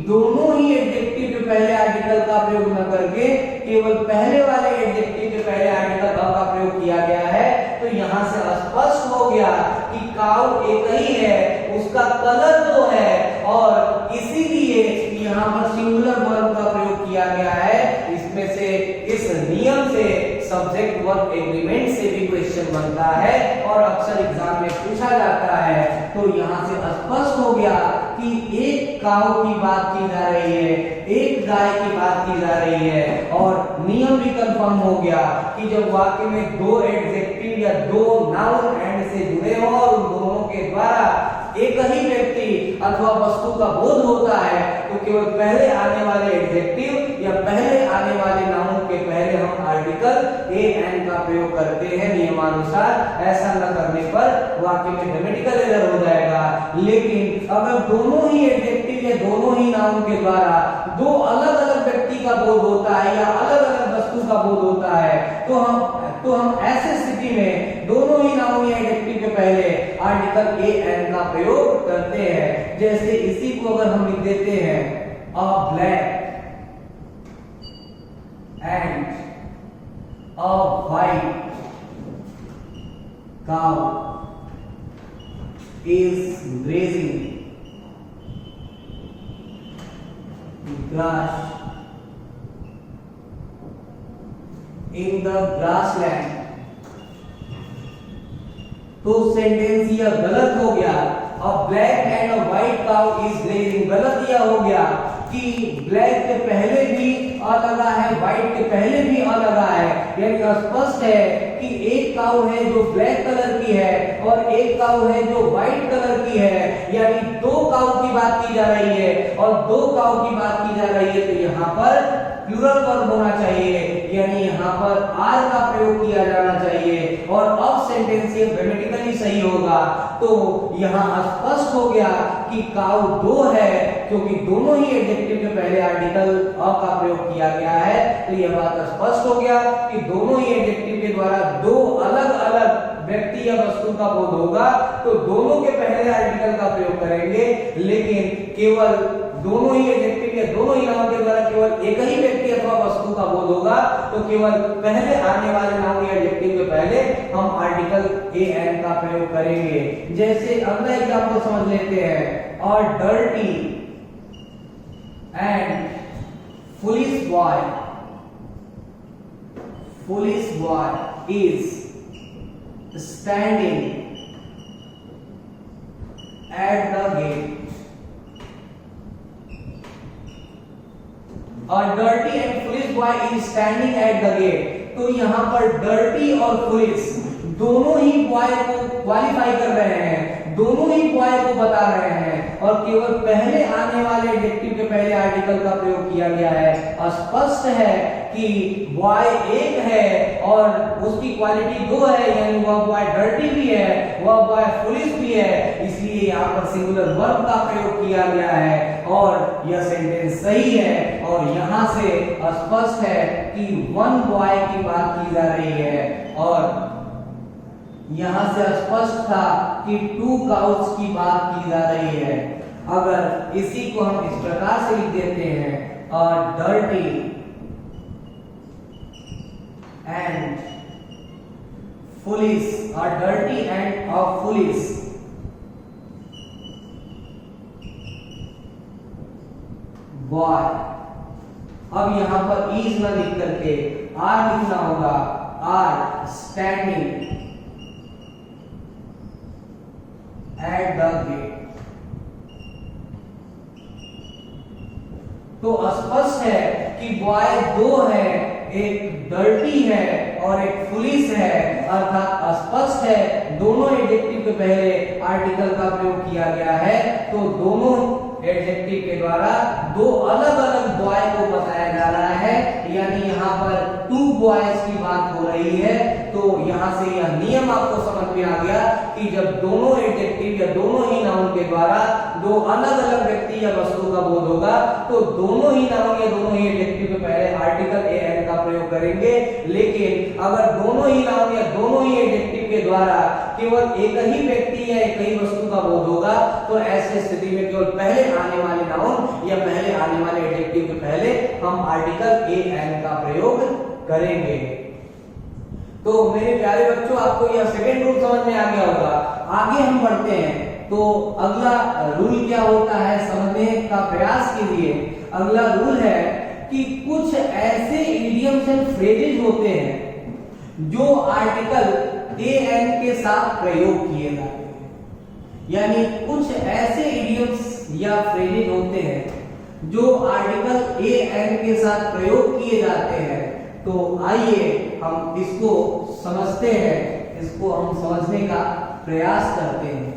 दोनों ही एडजेक्टिव के पहले आर्टिकल का प्रयोग न करके केवल पहले वाले एडजेक्टिव के पहले आर्टिकल का प्रयोग किया गया है। तो यहां से स्पष्ट हो गया कि काव एक ही है, उसका कलर दो है और इसीलिए यहां पर सिंगुलर वर्ब का प्रयोग किया गया है। इसमें से इस नियम से सब्जेक्ट वर्ब एग्रीमेंट से भी क्वेश्चन बनता है और अक्सर एग्जाम में पूछा जाता है। तो यहां से स्पष्ट हो गया कि एक काव की बात की जा रही है, एक गाय की बात की जा रही है और नियम भी कंफर्म हो गया कि जब वाक्य में दो एडजेक्टिव या दो नाउन एंड से जुड़े हो और उन दोनों के द्वारा एक ही व्यक्ति अथवा वस्तु का बोध होता है तो केवल पहले आने वाले एडजेक्टिव या पहले आने वाले नाउन के पहले हम आर्टिकल ए एन का प्रयोग करते हैं नियमानुसार। ऐसा न करने पर वाक्य में ग्रामेटिकल एरर हो जाएगा। लेकिन अगर दोनों ही एडजेक्टिव या दोनों ही नाउन के द्वारा दो अलग अलग व्यक्ति का बोध होता है या अलग अलग वस्तु का बोध होता है तो हम ऐसे स्थिति में दोनों ही नाउन या एडजेक्टिव के पहले आर्टिकल ए एन का प्रयोग करते हैं। जैसे इसी को अगर हम लिख देते हैं अ black and a white cow is grazing grass in the grassland, तो सेंटेंस यह गलत हो गया। अब black and a white cow is grazing, गलत यह हो गया कि ब्लैक के पहले भी अ लगा है, व्हाइट के पहले भी अ लगा है। यानी स्पष्ट है कि एक काउ है जो ब्लैक कलर की है और एक काउ है जो व्हाइट कलर की है। यानी दो काउ की बात की जा रही है और दो काउ की बात की जा रही है, तो यहाँ पर प्लूरल वर्ब होना चाहिए, यानी यहाँ पर आर का प्रयोग किया जाना चाहिए और अब सेंटेंस ये ग्रामेटिकली सही होगा। तो यहाँ स्पष्ट हो गया कि काउ दो है, क्योंकि दोनों ही एडजेक्टिव के पहले आर्टिकल अ का प्रयोग किया गया है। तो यह बात स्पष्ट हो गया कि दोनों ही एडजेक्टिव के द्वारा दो अलग अलग व्यक्ति या वस्तु का बोध होगा तो दोनों के पहले आर्टिकल का प्रयोग करेंगे। लेकिन केवल दोनों ही एडजेक्टिव या दोनों ही नाउन के द्वारा केवल एक ही व्यक्ति अथवा वस्तु का बोध होगा तो केवल पहले आने वाले नाउन या एडजेक्टिव के पहले हम आर्टिकल ए एन का प्रयोग करेंगे। जैसे अगला एग्जांपल समझ लेते हैं, और dirty and foolish boy is standing at the gate. और dirty and foolish boy is standing at the gate, तो यहाँ पर डर्टी और foolish दोनों ही बॉय को क्वालिफाई कर रहे हैं, दोनों ही बॉय को बता रहे हैं और केवल पहले आने वाले एडजेक्टिव के पहले आर्टिकल का प्रयोग किया गया है। स्पष्ट है कि बॉय एक है और उसकी क्वालिटी दो है, यानी वह बॉय डर्टी भी है, वह बॉय फुलिश भी है, इसलिए यहाँ पर सिंगुलर वर्ब का प्रयोग किया गया है और यह सेंटेंस सही है। और यहाँ से स्पष्ट है कि वन बॉय की बात की जा रही है और यहां से स्पष्ट था कि टू काउज की बात की जा रही है। अगर इसी को हम इस प्रकार से लिख देते हैं, dirty and foolish, dirty and foolish boy. अब यहां पर इज न लिख करके आर लिखना होगा, are standing at the gate. तो स्पष्ट है कि बॉय दो है, एक डर्टी है और एक फुलिश है, अर्थात स्पष्ट है दोनों एडजेक्टिव के पहले आर्टिकल का प्रयोग किया गया है। तो दोनों एडजेक्टिव के द्वारा दो अलग अलग बॉय को बताया जा रहा बॉयज की बात हो रही है, तो यहां से यह नियम आपको समझ में आ गया कि जब दोनों एडजेक्टिव या दोनों ही नाउन के द्वारा दो अलग अलग व्यक्ति या वस्तु का बोध होगा तो दोनों ही नाउन या दोनों ही एडजेक्टिव के पहले आर्टिकल ए एन का प्रयोग करेंगे। लेकिन अगर दोनों ही नाउन या दोनों ही एडजेक्टिव के द्वारा केवल एक ही व्यक्ति या एक ही वस्तु का बोध होगा तो ऐसे स्थिति में केवल पहले आने वाले नाउन या पहले आने वाले एडजेक्टिव के पहले हम आर्टिकल ए एन का प्रयोग करेंगे। तो मेरे प्यारे बच्चों, आपको यह सेकंड रूल समझ में आ गया होगा। आगे हम बढ़ते हैं तो अगला रूल क्या होता है समझने का प्रयास कीजिए। अगला रूल है कि कुछ ऐसे इडियम्स एंड फ्रेजेस होते हैं जो आर्टिकल ए एन के साथ प्रयोग किए जाते हैं। यानी कुछ ऐसे इडियम्स या फ्रेजेस होते हैं जो आर्टिकल ए एन के साथ प्रयोग किए जाते हैं। तो आइए हम इसको समझते हैं, इसको हम समझने का प्रयास करते हैं।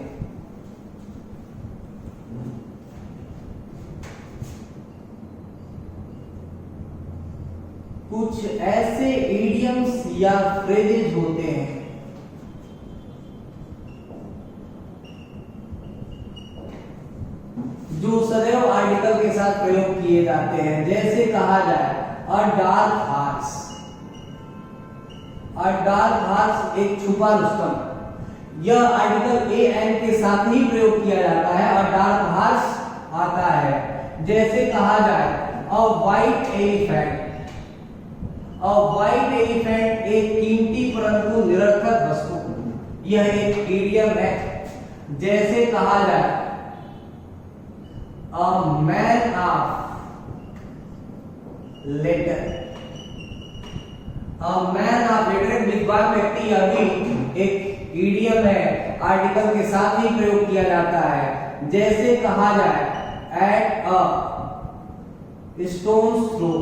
कुछ ऐसे इडियम्स या फ्रेजेस होते हैं जो सदैव आर्टिकल के साथ प्रयोग किए जाते हैं। जैसे कहा जाए अ डार्क हॉर्स। अ डार्क हॉर्स एक छुपा रुस्तम, यह आर्टिकल ए एन के साथ ही प्रयोग किया जाता है। अ डार्क हॉर्स आता है। जैसे कहा जाए अ व्हाइट एलिफेंट। अ व्हाइट एलिफेंट एक कीमती परंतु निरर्थक वस्तु, यह एक इडियम है। जैसे कहा जाए a man of letter. A man of letter एक विद्वान व्यक्ति, यह भी एक इडियम है, आर्टिकल के साथ ही प्रयोग किया जाता है। जैसे कहा जाए at a stone's throw.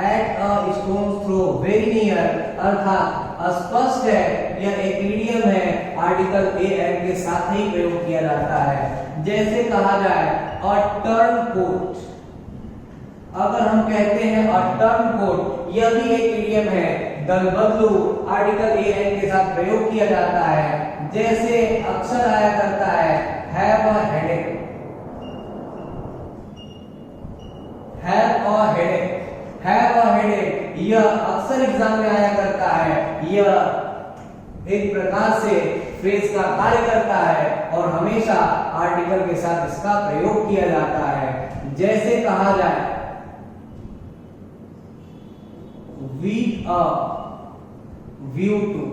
At a stone's throw, very near, अर्थात स्पष्ट है, यह एक इडियम है, आर्टिकल ए एन के साथ ही प्रयोग किया जाता है। जैसे कहा जाए अ टर्न कोट। अगर हम कहते हैं अ टर्न कोट, यह भी एक इडियम है, दल बदलू, आर्टिकल ए एन के साथ प्रयोग किया जाता है। जैसे अक्सर आया करता है have a headache. Have a headache, have a headache, यह अक्सर एग्जाम में आया करता है। यह एक प्रकार से फ्रेज का कार्य करता है और हमेशा आर्टिकल के साथ इसका प्रयोग किया जाता है। जैसे कहा जाए with a view to।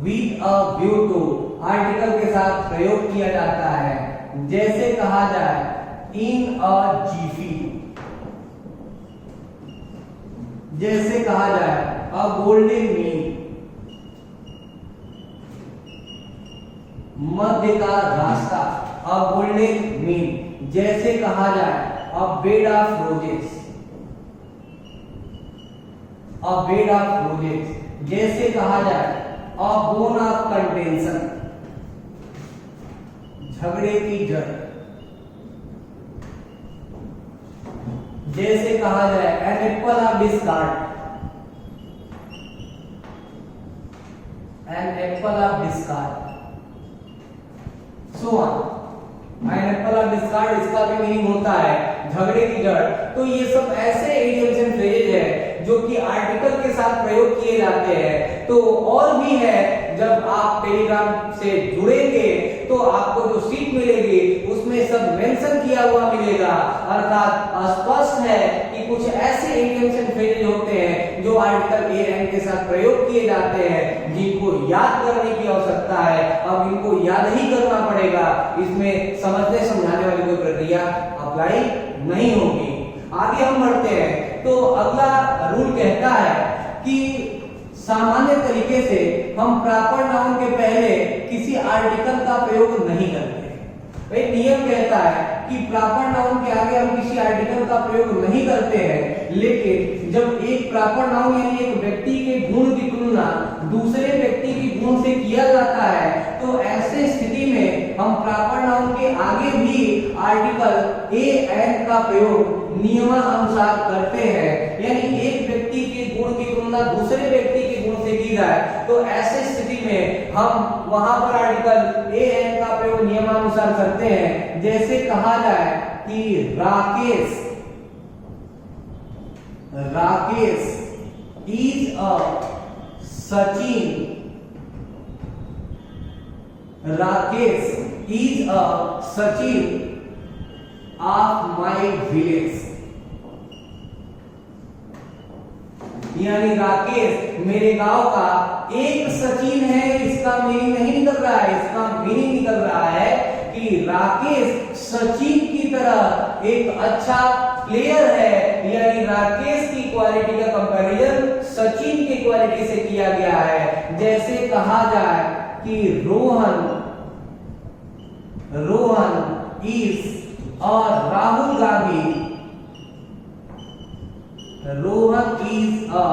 with a view to article के साथ प्रयोग किया जाता है। जैसे कहा जाए in a jiffy। जैसे कहा जाए a golden mean, मध्य का रास्ता, a golden mean। जैसे कहा जाए a bed of roses। a bed of roses। जैसे कहा जाए a bone of contention, झगड़े की जड़। जैसे कहा जाए an apple of discord। an apple of discord, so on। an apple of discord इसका भी मीनिंग होता है झगड़े की जड़। तो ये सब ऐसे इडियम्स एंड फ्रेज है जो कि आर्टिकल के साथ प्रयोग किए जाते हैं। तो और भी है, जब आप टेलीग्राम से जुड़ेंगे तो आपको जो सीट मिलेगी उसमें सब मेंशन किया हुआ मिलेगा, अर्थात स्पष्ट है कि कुछ ऐसे इडियम्स एंड फ्रेजेस होते हैं जो आर्टिकल ए एन के साथ प्रयोग किए जाते हैं, जिनको याद करने की आवश्यकता है। अब इनको याद ही करना पड़ेगा, इसमें समझने समझाने वाली कोई प्रक्रिया अप्लाई नहीं होगी। आगे हम बढ़ते हैं तो अगला रूल कहता है कि सामान्य तरीके से हम प्रॉपर नाउन के पहले किसी आर्टिकल का प्रयोग नहीं करते। एक नियम कहता है कि प्रॉपर नाउन के आगे हम किसी आर्टिकल का प्रयोग नहीं करते हैं, लेकिन जब एक प्रॉपर नाउन यानी एक व्यक्ति के गुण की तुलना दूसरे व्यक्ति के गुण से किया जाता है तो ऐसे स्थिति में हम प्रॉपर नाउन के आगे भी आर्टिकल ए एन का प्रयोग नियमानुसार करते हैं, यानी एक व्यक्ति के गुण की तुलना दूसरे व्यक्ति के गुण से की जाए, तो ऐसे स्थिति में हम वहां पर आर्टिकल ए एन का प्रयोग नियमानुसार करते हैं। जैसे कहा जाए कि Rakesh is a Sachin, Rakesh is a Sachin of my village, यानी राकेश मेरे गांव का एक सचिन है। इसका मीनिंग नहीं निकल रहा है, इसका मीनिंग निकल रहा है कि राकेश सचिन की तरह एक अच्छा प्लेयर है, यानी राकेश की क्वालिटी का कंपैरिजन सचिन की क्वालिटी से किया गया है। जैसे कहा जाए कि रोहन इज और राहुल गांधी, रोहन इज अ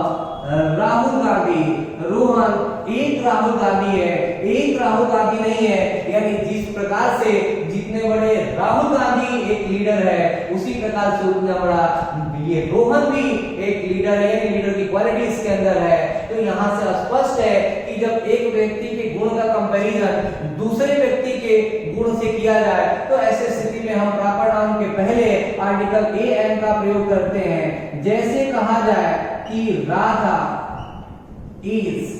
राहुल गांधी, रोहन एक राहुल गांधी है, एक राहुल गांधी नहीं है। यानी जिस प्रकार से जितने बड़े राहुल गांधी एक लीडर है, उसी प्रकार से उतना बड़ा ये रोहन भी एक लीडर है, यानी लीडर की क्वालिटी इसके अंदर है। तो यहाँ से स्पष्ट है कि जब एक व्यक्ति के गुण का कंपैरिजन दूसरे व्यक्ति के गुण से किया जाए, तो ऐसे स्थिति में हम प्रॉपर नाउन के पहले आर्टिकल ए एन का प्रयोग करते हैं। जैसे कहा जाए कि राधा इज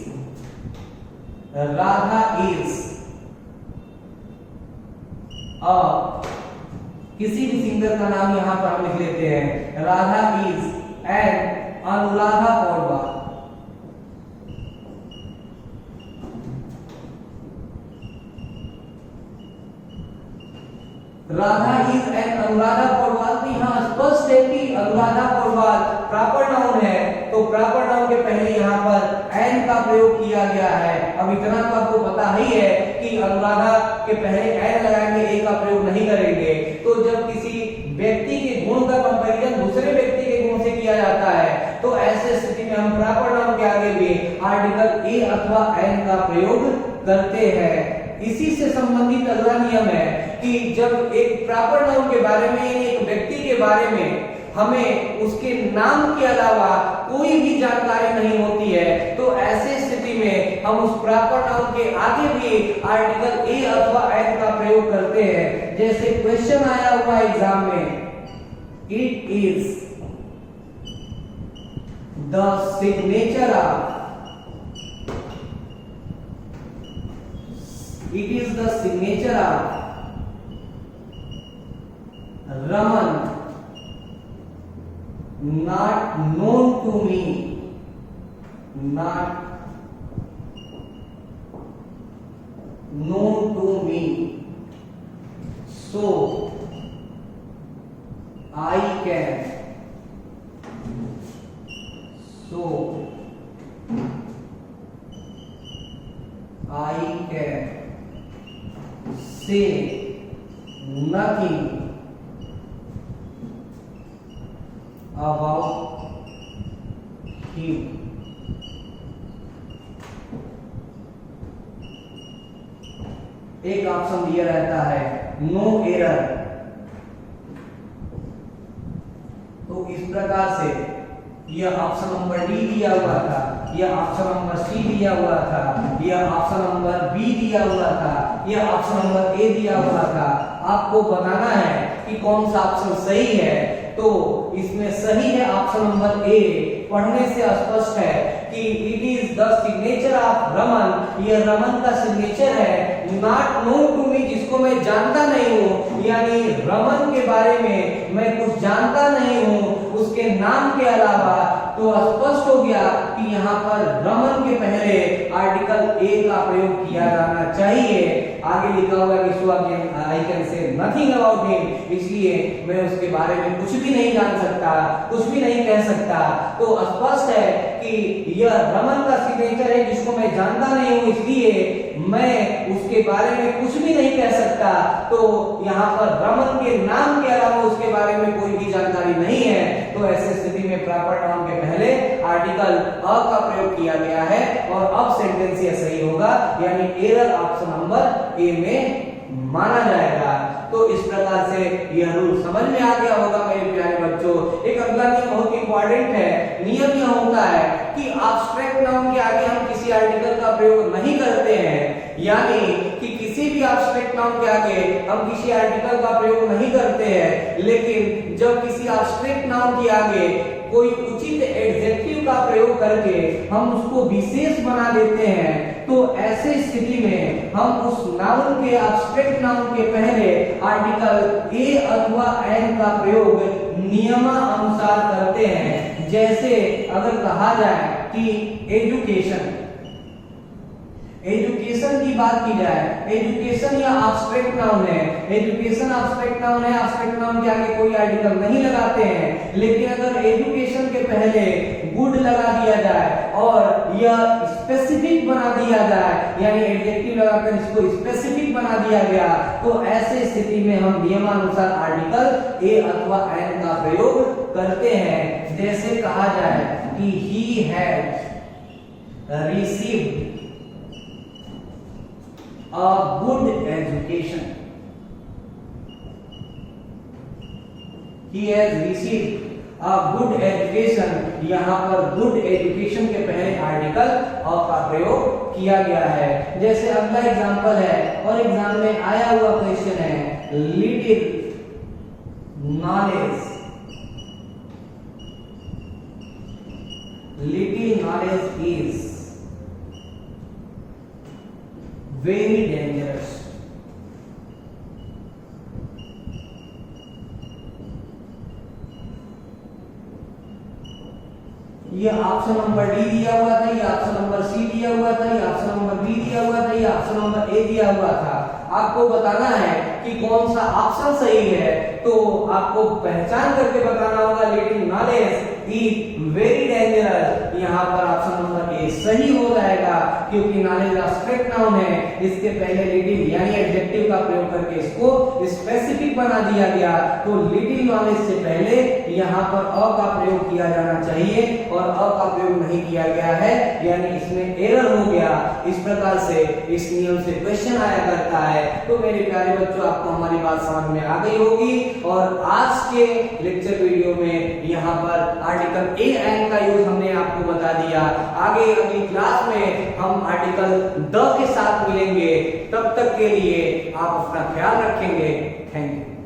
किसी भी सिंगर का नाम यहां पर हम लिख लेते हैं। Radha is an Anuradha Paudwal, Radha is an Anuradha Paudwal. तो यहाँ स्पष्ट है कि अनुराधा पौडवाल प्रॉपर नाउन है, तो प्रॉपर नाउन के पहले यहाँ पर एन का प्रयोग किया गया है। अब इतना तो आपको पता ही है कि अनुराधा के पहले एन लगाएंगे, ए का प्रयोग नहीं करेंगे। तो जब किसी व्यक्ति के गुण का कंपैरिजन दूसरे व्यक्ति के गुण से किया जाता है, तो ऐसे स्थिति में हम प्रॉपर नाउन के आगे भी आर्टिकल ए अथवा एन का प्रयोग करते हैं। इसी से संबंधित अगला नियम है कि जब एक प्रॉपर नाउन के बारे में, एक व्यक्ति के बारे में हमें उसके नाम के अलावा कोई भी जानकारी नहीं होती है, तो ऐसे स्थिति में हम उस प्रॉपर नाउन के आगे भी आर्टिकल ए अथवा एन का प्रयोग करते हैं। जैसे क्वेश्चन आया हुआ एग्जाम में, it is the signature of, it is the signature of Raman not known to me, not known to me, so I can say nothing about him. एक ऑप्शन दिया रहता है नो एरर, तो इस प्रकार से यह ऑप्शन नंबर डी दिया हुआ था, यह ऑप्शन नंबर सी दिया हुआ था, यह ऑप्शन नंबर बी दिया हुआ था, यह ऑप्शन नंबर ए दिया हुआ था। आपको बताना है कि कौन सा ऑप्शन सही है। तो इसमें सही है ऑप्शन नंबर ए। पढ़ने से स्पष्ट है कि it is the signature of Raman, यह रमन का सिग्नेचर है। नॉट नोन टू मी, जिसको मैं जानता नहीं हूँ, यानी रमन के बारे में मैं कुछ जानता नहीं हूँ उसके नाम के अलावा। तो स्पष्ट हो गया कि यहाँ पर रमन के पहले आर्टिकल ए का प्रयोग किया जाना चाहिए। आगे लिखा हुआ कि so I can say nothing about him, इसलिए मैं उसके बारे में कुछ भी नहीं जान सकता, कुछ भी नहीं कह सकता। तो स्पष्ट है कि यह रमन का सिग्नेचर है जिसको मैं जानता नहीं हूं, इसलिए मैं उसके बारे में कुछ भी नहीं कह सकता। तो यहाँ पर रमन के नाम के अलावा उसके बारे में कोई भी जानकारी नहीं है। तो ऐसे स्थिति में प्रॉपर नाउन के पहले आर्टिकल अ का प्रयोग किया गया है और अब सेंटेंस यह सही होगा, यानी एरर ऑप्शन नंबर ए में माना जाएगा। तो इस प्रकार से यह रूल समझ में आ गया होगा मेरे प्यारे बच्चों। एक अगला नियम बहुत इंपॉर्टेंट है। नियम यह होता है कि एब्स्ट्रैक्ट नाउन के आगे हम किसी आर्टिकल का प्रयोग नहीं करते हैं, यानी कि किसी भी एब्स्ट्रैक्ट नाउन के आगे हम किसी आर्टिकल का प्रयोग नहीं करते हैं, लेकिन जब किसी एब्स्ट्रैक्ट नाउन के आगे कोई उचित एडजेक्टिव का प्रयोग करके हम उसको विशेष बना देते हैं, तो ऐसे स्थिति में हम उस नाउन के एब्स्ट्रैक्ट नाउन के पहले आर्टिकल ए अथवा एन का प्रयोग नियमानुसार करते हैं। जैसे अगर कहा जाए कि एजुकेशन की बात की जाए, एजुकेशन या एब्स्ट्रैक्ट नाउन है, एजुकेशन एब्स्ट्रैक्ट नाउन है, एब्स्ट्रैक्ट नाउन के आगे कोई आर्टिकल नहीं लगाते हैं, लेकिन अगर एजुकेशन के पहले गुड लगा दिया जाए और यह स्पेसिफिक बना दिया जाए, यानी एडजेक्टिव लगाकर इसको स्पेसिफिक बना दिया गया, तो ऐसे स्थिति में हम नियमानुसार आर्टिकल ए अथवा एन का प्रयोग करते हैं। जैसे कहा जाए कि he had received a good education, he has received a good education, यहाँ पर good education के पहले आर्टिकल of का प्रयोग किया गया है। जैसे अगला एग्जांपल है और एग्जाम में आया हुआ क्वेश्चन है, little knowledge is very dangerous। ये ऑप्शन नंबर डी दिया हुआ था, ये ऑप्शन नंबर सी दिया हुआ था, ये ऑप्शन नंबर बी दिया हुआ था, ये ऑप्शन नंबर ए दिया हुआ था। आपको बताना है कि कौन सा ऑप्शन सही है, तो आपको पहचान करके बताना होगा। Little knowledge is very dangerous, यहाँ पर ऑप्शन नंबर ए सही हो जाएगा, क्योंकि नॉलेज एब्स्ट्रैक्ट नाउन है, इसके पहले लिटिल यानी एडजेक्टिव का प्रयोग करके इसको स्पेसिफिक बना दिया गया, तो लिटिल नॉलेज से पहले यहाँ पर अ का प्रयोग किया जाना चाहिए और अ का प्रयोग नहीं किया गया है, यानी इसमें एरर हो गया। इस प्रकार से इस नियम से क्वेश्चन आया करता है। तो मेरे प्यारे बच्चों, आपको हमारी बात समझ में आ गई होगी और आज के लेक्चर वीडियो में यहाँ पर आर्टिकल ए एन का यूज हमने आपको बता दिया। आगे अगली क्लास में हम आर्टिकल द के साथ मिलेंगे। तब तक के लिए आप अपना ख्याल रखेंगे। Thank you.